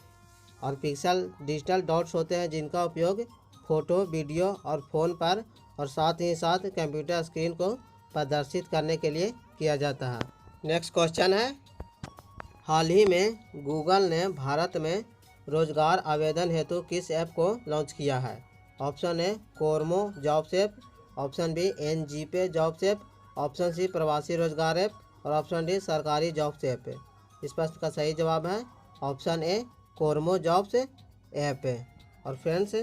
और पिक्सल डिजिटल डॉट्स होते हैं जिनका उपयोग फ़ोटो, वीडियो और फ़ोन पर और साथ ही साथ कंप्यूटर स्क्रीन को प्रदर्शित करने के लिए किया जाता है। नेक्स्ट क्वेश्चन है, हाल ही में गूगल ने भारत में रोजगार आवेदन हेतु किस ऐप को लॉन्च किया है? Option A Kormo jobs app, option B NGPay jobs app, option C प्रवासी रोजगार ऐप और ऑप्शन डी सरकारी जॉब्स ऐप। इस प्रश्न का सही जवाब है option A Kormo jobs app. और फ्रेंड्स,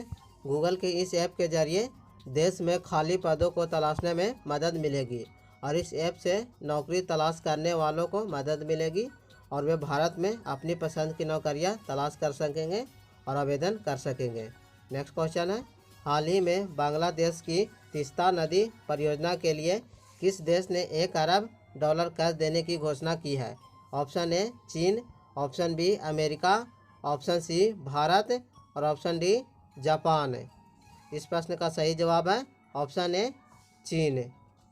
गूगल के इस ऐप के जरिए देश में खाली पदों को तलाशने में मदद मिलेगी और इस ऐप से नौकरी तलाश करने वालों को मदद मिलेगी और वे भारत में अपनी पसंद की नौकरियां तलाश कर सकेंगे और आवेदन कर सकेंगे। नेक्स्ट क्वेश्चन है, हाल ही में बांग्लादेश की तीस्ता नदी परियोजना के लिए किस देश ने $1 अरब कर्ज देने की घोषणा की है? ऑप्शन ए चीन, option B America, option C Bharat और ऑप्शन डी जापान। इस प्रश्न का सही जवाब है ऑप्शन ए चीन।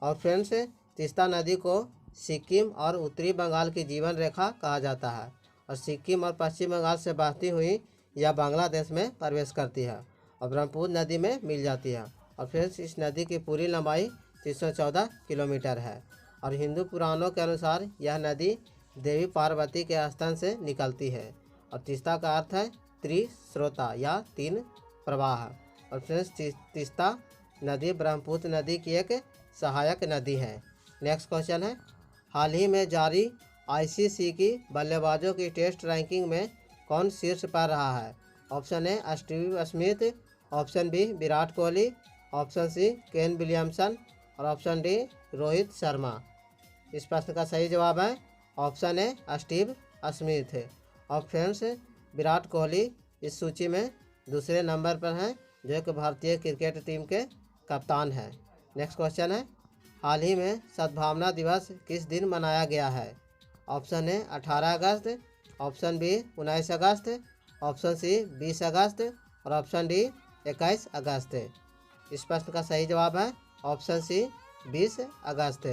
और फ्रेंड्स, तीस्ता नदी को सिक्किम और उत्तरी बंगाल की जीवन रेखा कहा जाता है और सिक्किम और पश्चिम बंगाल से बहती हुई यह बांग्लादेश में प्रवेश करती है और ब्रह्मपुत्र नदी में मिल जाती है। और फ्रेंड्स, इस नदी की पूरी लंबाई 314 किलोमीटर है और हिंदू पुराणों के अनुसार यह नदी देवी पार्वती के स्तन से निकलती है और तीस्ता का अर्थ है त्रिस्रोता या 3 प्रवाह। और फ्रेंड्स, तीस्ता नदी ब्रह्मपुत्र नदी की एक सहायक नदी है। नेक्स्ट क्वेश्चन है, हाल ही में जारी आईसीसी की बल्लेबाजों की टेस्ट रैंकिंग में कौन शीर्ष पर रहा है? Option A Steve Smith, option B Virat Kohli, option C Kane Williamson और ऑप्शन डी रोहित शर्मा। इस प्रश्न का सही जवाब है ऑप्शन ए स्टीव स्मिथ। और फ्रेंड्स, विराट कोहली इस सूची में दूसरे नंबर पर हैं जो एक भारतीय क्रिकेट टीम के कप्तान हैं। नेक्स्ट क्वेश्चन है, हाल ही में सद्भावना दिवस किस दिन मनाया गया है? ऑप्शन ए 18 अगस्त, ऑप्शन बी 19 अगस्त, ऑप्शन सी 20 अगस्त और ऑप्शन डी 21 अगस्त। इस प्रश्न का सही जवाब है ऑप्शन सी 20 अगस्त।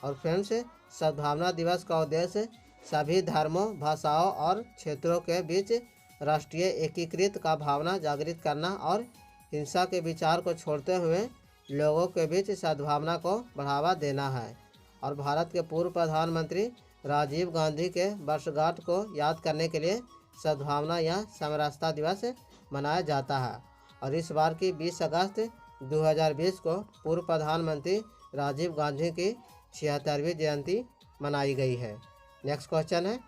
और फ्रेंड्स, सद्भावना दिवस का उद्देश्य सभी धर्मों, भाषाओं और क्षेत्रों के बीच राष्ट्रीय एकीकृत का भावना जागृत करना और हिंसा के विचार को छोड़ते हुए लोगों के बीच सद्भावना को बढ़ावा देना है। और भारत के पूर्व प्रधानमंत्री राजीव गांधी के वर्षगांठ को याद करने के लिए सद्भावना या समरसता दिवस मनाया जाता है और इस बार की 20 अगस्त 2020 को पूर्व प्रधानमंत्री राजीव गांधी की 76वीं जयंती मनाई गई है। नेक्स्ट क्वेश्चन है,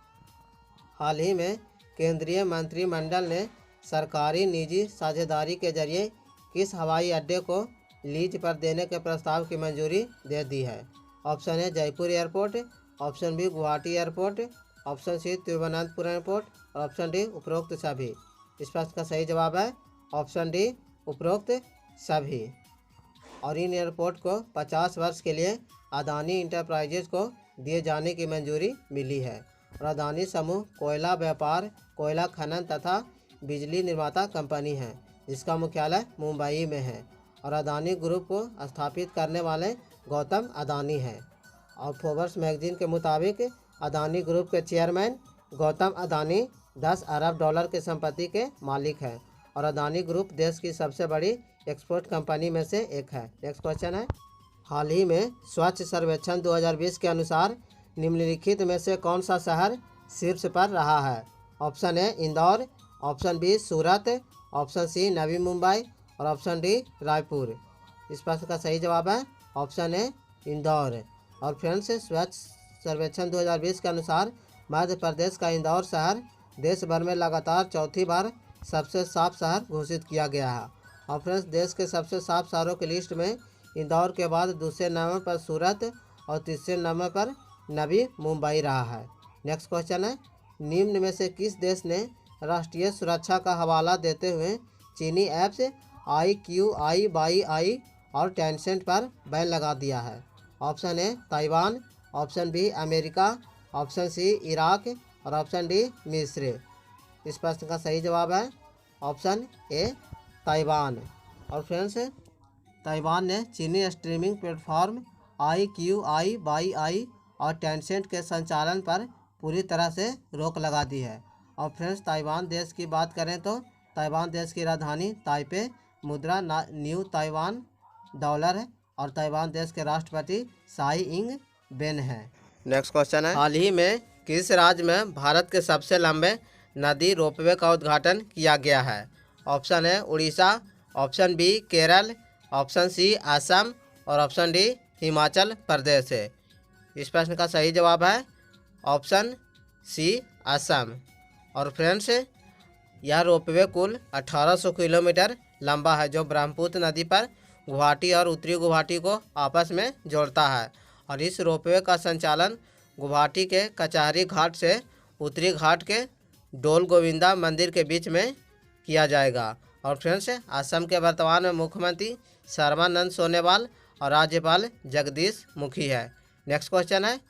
हाल ही में केंद्रीय मंत्रिमंडल ने सरकारी निजी साझेदारी के जरिए किस हवाई अड्डे को लीज पर देने के प्रस्ताव की मंजूरी दे दी है? Option A Jaipur airport, option B Guwahati airport, option C Thiruvananthapuram airport और ऑप्शन डी उपरोक्त सभी। इस प्रश्न का सही जवाब है ऑप्शन डी उपरोक्त सभी। और इन एयरपोर्ट को 50 वर्ष के लिए अदानी इंटरप्राइजेज को दिए जाने की मंजूरी मिली है। और अदानी समूह कोयला व्यापार, कोयला खनन तथा बिजली निर्माता कंपनी है जिसका मुख्यालय मुंबई में है और अदानी ग्रुप को स्थापित करने वाले गौतम अदानी हैं। और फोर्ब्स मैगजीन के मुताबिक अदानी ग्रुप के चेयरमैन गौतम अदानी $10 अरब की संपत्ति के मालिक हैं और अदानी ग्रुप देश की सबसे बड़ी एक्सपोर्ट कंपनी में से एक है। नेक्स्ट क्वेश्चन है, हाल ही में स्वच्छ सर्वेक्षण 2020 के अनुसार निम्नलिखित में से कौन सा शहर शीर्ष पर रहा है? Option A Indore, option B Surat, option C Navi Mumbai और ऑप्शन डी रायपुर। इस प्रश्न का सही जवाब है ऑप्शन ए इंदौर। और फ्रेंड्स, स्वच्छ सर्वेक्षण 2020 के अनुसार मध्य प्रदेश का इंदौर शहर देश भर में लगातार चौथी बार सबसे साफ शहर घोषित किया गया है। और फ्रेंड्स, देश के सबसे साफ शहरों की लिस्ट में इंदौर के बाद दूसरे नंबर पर सूरत और तीसरे नंबर पर नवी मुंबई रहा है। नेक्स्ट क्वेश्चन है, निम्न में से किस देश ने राष्ट्रीय सुरक्षा का हवाला देते हुए चीनी ऐप्स IQIYI और टेंसेंट पर बैन लगा दिया है? Option A Taiwan, option B America, option C Iraq और ऑप्शन डी मिस्र। इस प्रश्न का सही जवाब है ऑप्शन ए ताइवान। और फ्रेंड्स, ताइवान ने चीनी स्ट्रीमिंग प्लेटफॉर्म IQIYI और टेंसेंट के संचालन पर पूरी तरह से रोक लगा दी है। और फ्रेंड्स, ताइवान देश की बात करें तो ताइवान देश की राजधानी ताइपे, मुद्रा न्यू ताइवान डॉलर है और ताइवान देश के राष्ट्रपति साई इंग बेन है। नेक्स्ट क्वेश्चन है, हाल ही में किस राज्य में भारत के सबसे लंबे नदी रोपवे का उद्घाटन किया गया है? ऑप्शन है Orissa, option B Kerala, option C Assam और ऑप्शन डी हिमाचल प्रदेश है। इस प्रश्न का सही जवाब है ऑप्शन सी असम। और फ्रेंड्स, यह रोपवे कुल 1800 किलोमीटर लंबा है जो ब्रह्मपुत्र नदी पर गुवाहाटी और उत्तरी गुवाहाटी को आपस में जोड़ता है। और इस रोपवे का संचालन गुवाहाटी के कचहरी घाट से उत्तरी घाट के डोल गोविंदा मंदिर के बीच में किया जाएगा। और फ्रेंड्स, असम के वर्तमान में मुख्यमंत्री सर्बानंद सोनोवाल और राज्यपाल जगदीश मुखी है। नेक्स्ट क्वेश्चन है,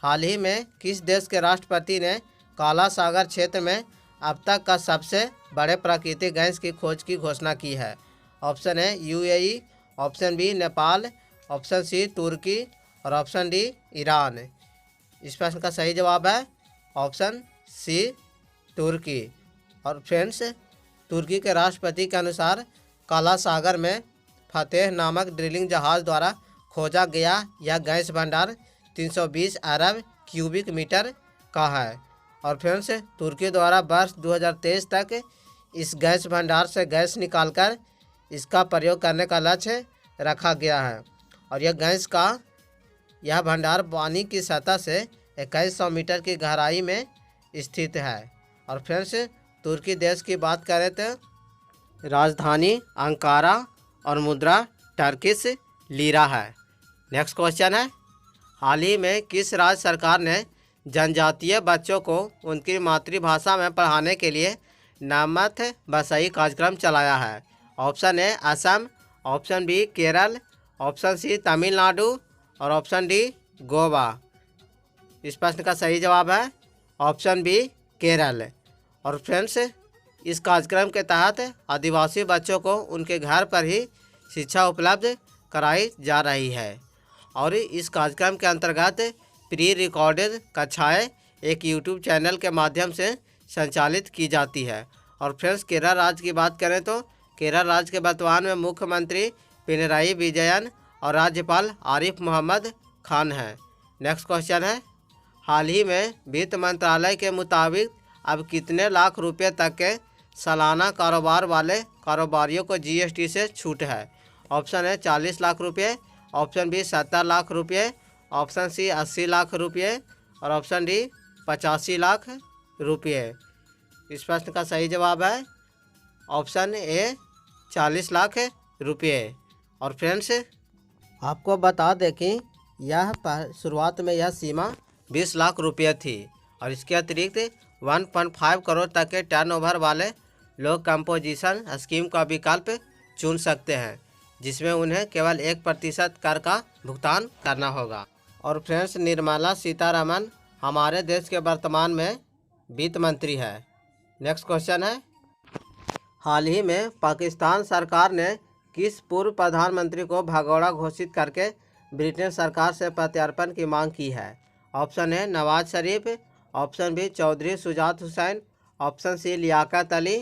हाल ही में किस देश के राष्ट्रपति ने काला सागर क्षेत्र में अब तक का सबसे बड़े प्राकृतिक गैस की खोज की घोषणा की है? Option A UAE, option B Nepal, option C तुर्की और ऑप्शन डी ईरान। इस प्रश्न का सही जवाब है ऑप्शन सी तुर्की। और फ्रेंड्स, तुर्की के राष्ट्रपति के अनुसार काला सागर में फतेह नामक ड्रिलिंग जहाज़ द्वारा खोजा गया यह गैस भंडार 320 अरब क्यूबिक मीटर का है। और फ्रेंड्स, तुर्की द्वारा वर्ष 2023 तक इस गैस भंडार से गैस निकालकर इसका प्रयोग करने का लक्ष्य रखा गया है। और यह भंडार पानी की सतह से 2100 मीटर की गहराई में स्थित है। और फ्रेंड्स, तुर्की देश की बात करें तो राजधानी अंकारा और मुद्रा टर्किश लीरा है। नेक्स्ट क्वेश्चन है, हाल ही में किस राज्य सरकार ने जनजातीय बच्चों को उनकी मातृभाषा में पढ़ाने के लिए नामथ बसई कार्यक्रम चलाया है? Option A Assam, option B Kerala, option C Tamil Nadu और ऑप्शन डी गोवा। इस प्रश्न का सही जवाब है ऑप्शन बी केरल। और फ्रेंड्स, इस कार्यक्रम के तहत आदिवासी बच्चों को उनके घर पर ही शिक्षा उपलब्ध कराई जा रही है। और इस कार्यक्रम के अंतर्गत प्री रिकॉर्डेड कक्षाएँ एक यूट्यूब चैनल के माध्यम से संचालित की जाती है। और फ्रेंड्स, केरल राज्य की बात करें तो केरल राज्य के वर्तमान में मुख्यमंत्री पिनराई विजयन और राज्यपाल आरिफ मोहम्मद खान हैं। नेक्स्ट क्वेश्चन है, हाल ही में वित्त मंत्रालय के मुताबिक अब कितने लाख रुपए तक के सालाना कारोबार वाले कारोबारियों को जीएसटी से छूट है? ऑप्शन है 40 लाख रुपये, ऑप्शन बी 70 लाख रुपये, ऑप्शन सी 80 लाख रुपये और ऑप्शन डी 85 लाख रुपये। इस प्रश्न का सही जवाब है ऑप्शन ए 40 लाख रुपये। और फ्रेंड्स, आपको बता दें कि शुरुआत में यह सीमा 20 लाख रुपये थी। और इसके अतिरिक्त 1.5 करोड़ तक के टर्नओवर वाले लोग कंपोजिशन स्कीम का विकल्प चुन सकते हैं, जिसमें उन्हें केवल 1% कर का भुगतान करना होगा। और फ्रेंड्स, निर्मला सीतारमण हमारे देश के वर्तमान में वित्त मंत्री है। नेक्स्ट क्वेश्चन है, हाल ही में पाकिस्तान सरकार ने किस पूर्व प्रधानमंत्री को भगोड़ा घोषित करके ब्रिटेन सरकार से प्रत्यार्पण की मांग की है? Option A Nawaz Sharif, option B Chaudhry Shujaat Hussain, option C Liaquat Ali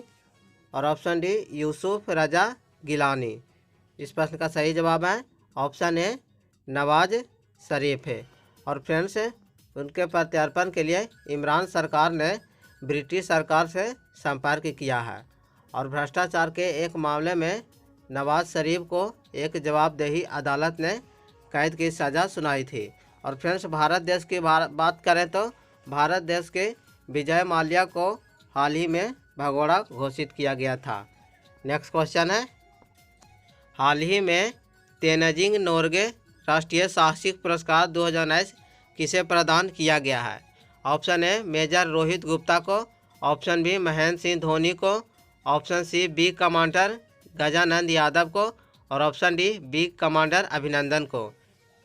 और ऑप्शन डी यूसुफ रजा गिलानी। इस प्रश्न का सही जवाब है ऑप्शन ए नवाज शरीफ है। और फ्रेंड्स, उनके प्रत्यार्पण के लिए इमरान सरकार ने ब्रिटिश सरकार से संपर्क किया है। और भ्रष्टाचार के एक मामले में नवाज शरीफ को एक जवाबदेही अदालत ने कैद की सज़ा सुनाई थी। और फ्रेंड्स, भारत देश की बात करें तो भारत देश के विजय माल्या को हाल ही में भगोड़ा घोषित किया गया था। नेक्स्ट क्वेश्चन है, हाल ही में तेनजिंग नोर्गे राष्ट्रीय साहसिक पुरस्कार 2019 किसे प्रदान किया गया है? Option A major Rohit Gupta को, ऑप्शन बी महेंद्र सिंह धोनी को, option C B commander Gajanand Yadav को और ऑप्शन डी बी कमांडर अभिनंदन को।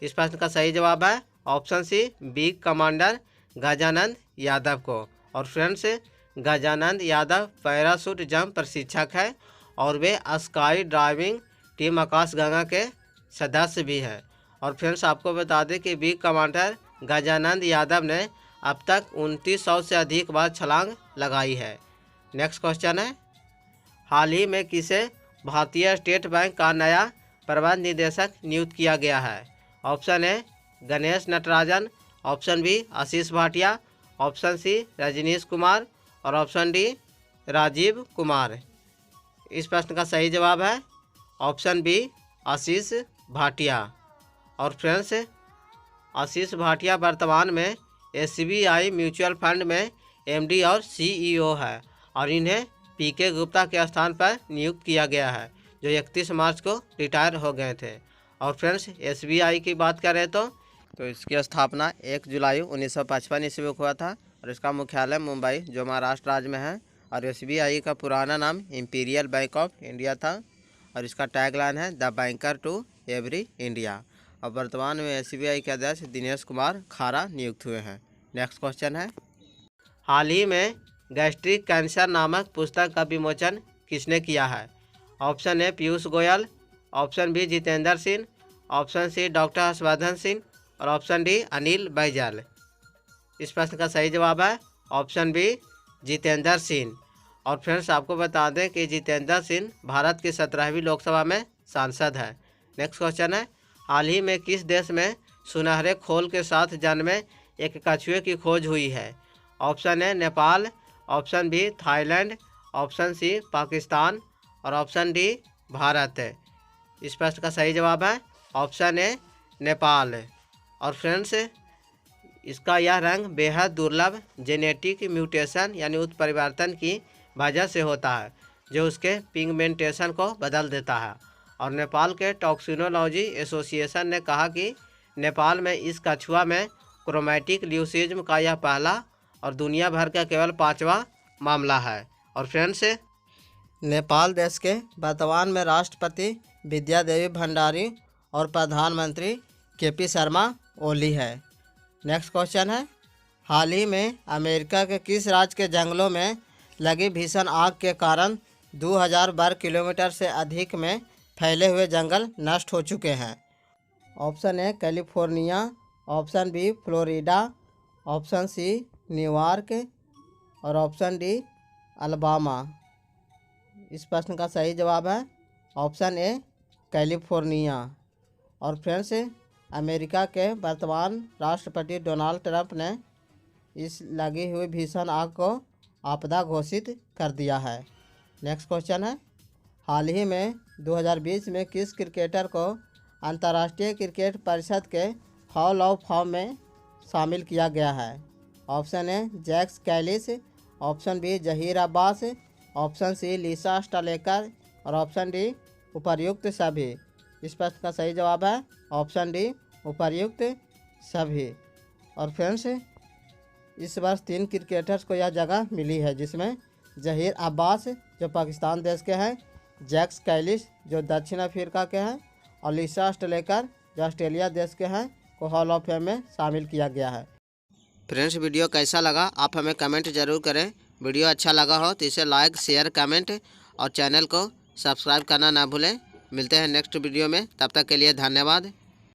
इस प्रश्न का सही जवाब है option C B commander Gajanand Yadav को। और friends, Gajanand Yadav parachute jump प्रशिक्षक है और वे स्काई ड्राइविंग टीम आकाशगंगा के सदस्य भी हैं। और फ्रेंड्स, आपको बता दें कि बी कमांडर गजानंद यादव ने अब तक 2900 से अधिक बार छलांग लगाई है। नेक्स्ट क्वेश्चन है, हाल ही में किसे भारतीय स्टेट बैंक का नया प्रबंध निदेशक नियुक्त किया गया है? Option A Ganesh Natarajan, option B Ashish Bhatia, option C Rajnish Kumar और ऑप्शन डी राजीव कुमार। इस प्रश्न का सही जवाब है ऑप्शन बी आशीष भाटिया। और फ्रेंड्स, आशीष भाटिया वर्तमान में SBI म्यूचुअल फंड में MD और CEO है और इन्हें PK गुप्ता के स्थान पर नियुक्त किया गया है, जो 31 मार्च को रिटायर हो गए थे। और फ्रेंड्स SBI की बात करें तो इसकी स्थापना 1 जुलाई 1955 ईस्वी को हुआ था और इसका मुख्यालय मुंबई जो महाराष्ट्र राज्य में है। और SBI का पुराना नाम इंपीरियल बैंक ऑफ इंडिया था और इसका टैगलाइन है the banker to every India. और वर्तमान में SBI के अध्यक्ष दिनेश कुमार खारा नियुक्त हुए हैं। नेक्स्ट क्वेश्चन है, हाल ही में गैस्ट्रिक कैंसर नामक पुस्तक का विमोचन किसने किया है? Option A Piyush Goyal, option B Jitendra Singh, option C doctor Harshvardhan Singh और ऑप्शन डी अनिल बैजल। इस प्रश्न का सही जवाब है ऑप्शन बी जितेंद्र सिंह। और फ्रेंड्स आपको बता दें कि जितेंद्र सिंह भारत की 17वीं लोकसभा में सांसद है। नेक्स्ट क्वेश्चन है, हाल ही में किस देश में सुनहरे खोल के साथ जन्मे एक कछुए की खोज हुई है? Option A Nepal, option B Thailand, option C Pakistan और ऑप्शन डी भारत। इस प्रश्न का सही जवाब है ऑप्शन ए नेपाल। और फ्रेंड्स इसका यह रंग बेहद दुर्लभ जेनेटिक म्यूटेशन यानी उत्परिवर्तन की वजह से होता है जो उसके पिगमेंटेशन को बदल देता है। और नेपाल के टॉक्सिनोलॉजी एसोसिएशन ने कहा कि नेपाल में इस कछुआ में क्रोमैटिक ल्यूसिज्म का यह पहला और दुनिया भर का केवल 5वां मामला है। और फ्रेंड्स नेपाल देश के वर्तमान में राष्ट्रपति विद्या देवी भंडारी और प्रधानमंत्री KP शर्मा ओली है। नेक्स्ट क्वेश्चन है, हाल ही में अमेरिका के किस राज्य के जंगलों में लगी भीषण आग के कारण 2000 वर्ग किलोमीटर से अधिक में फैले हुए जंगल नष्ट हो चुके हैं? Option A California, option B Florida, option C New York और ऑप्शन डी अलाबामा। इस प्रश्न का सही जवाब है ऑप्शन ए कैलिफोर्निया। और फ्रेंड्स अमेरिका के वर्तमान राष्ट्रपति डोनाल्ड ट्रंप ने इस लगी हुई भीषण आग को आपदा घोषित कर दिया है। नेक्स्ट क्वेश्चन है, हाल ही में 2020 में किस क्रिकेटर को अंतर्राष्ट्रीय क्रिकेट परिषद के हॉल ऑफ फेम में शामिल किया गया है? Option A Jacques Kallis, option B Zaheer Abbas, option C Lisa Sthalekar और ऑप्शन डी उपर्युक्त सभी। इस प्रश्न का सही जवाब है ऑप्शन डी उपर्युक्त सभी। और फ्रेंड्स इस वर्ष 3 क्रिकेटर्स को यह जगह मिली है जिसमें जहीर अब्बास जो पाकिस्तान देश के हैं, जैक्स कैलिस जो दक्षिण अफ्रीका के हैं और लिसा स्टालेकर जो ऑस्ट्रेलिया देश के हैं को हॉल ऑफ फेम में शामिल किया गया है। फ्रेंड्स वीडियो कैसा लगा आप हमें कमेंट जरूर करें। वीडियो अच्छा लगा हो तो इसे लाइक शेयर कमेंट और चैनल को सब्सक्राइब करना ना भूलें। मिलते हैं नेक्स्ट वीडियो में, तब तक के लिए धन्यवाद।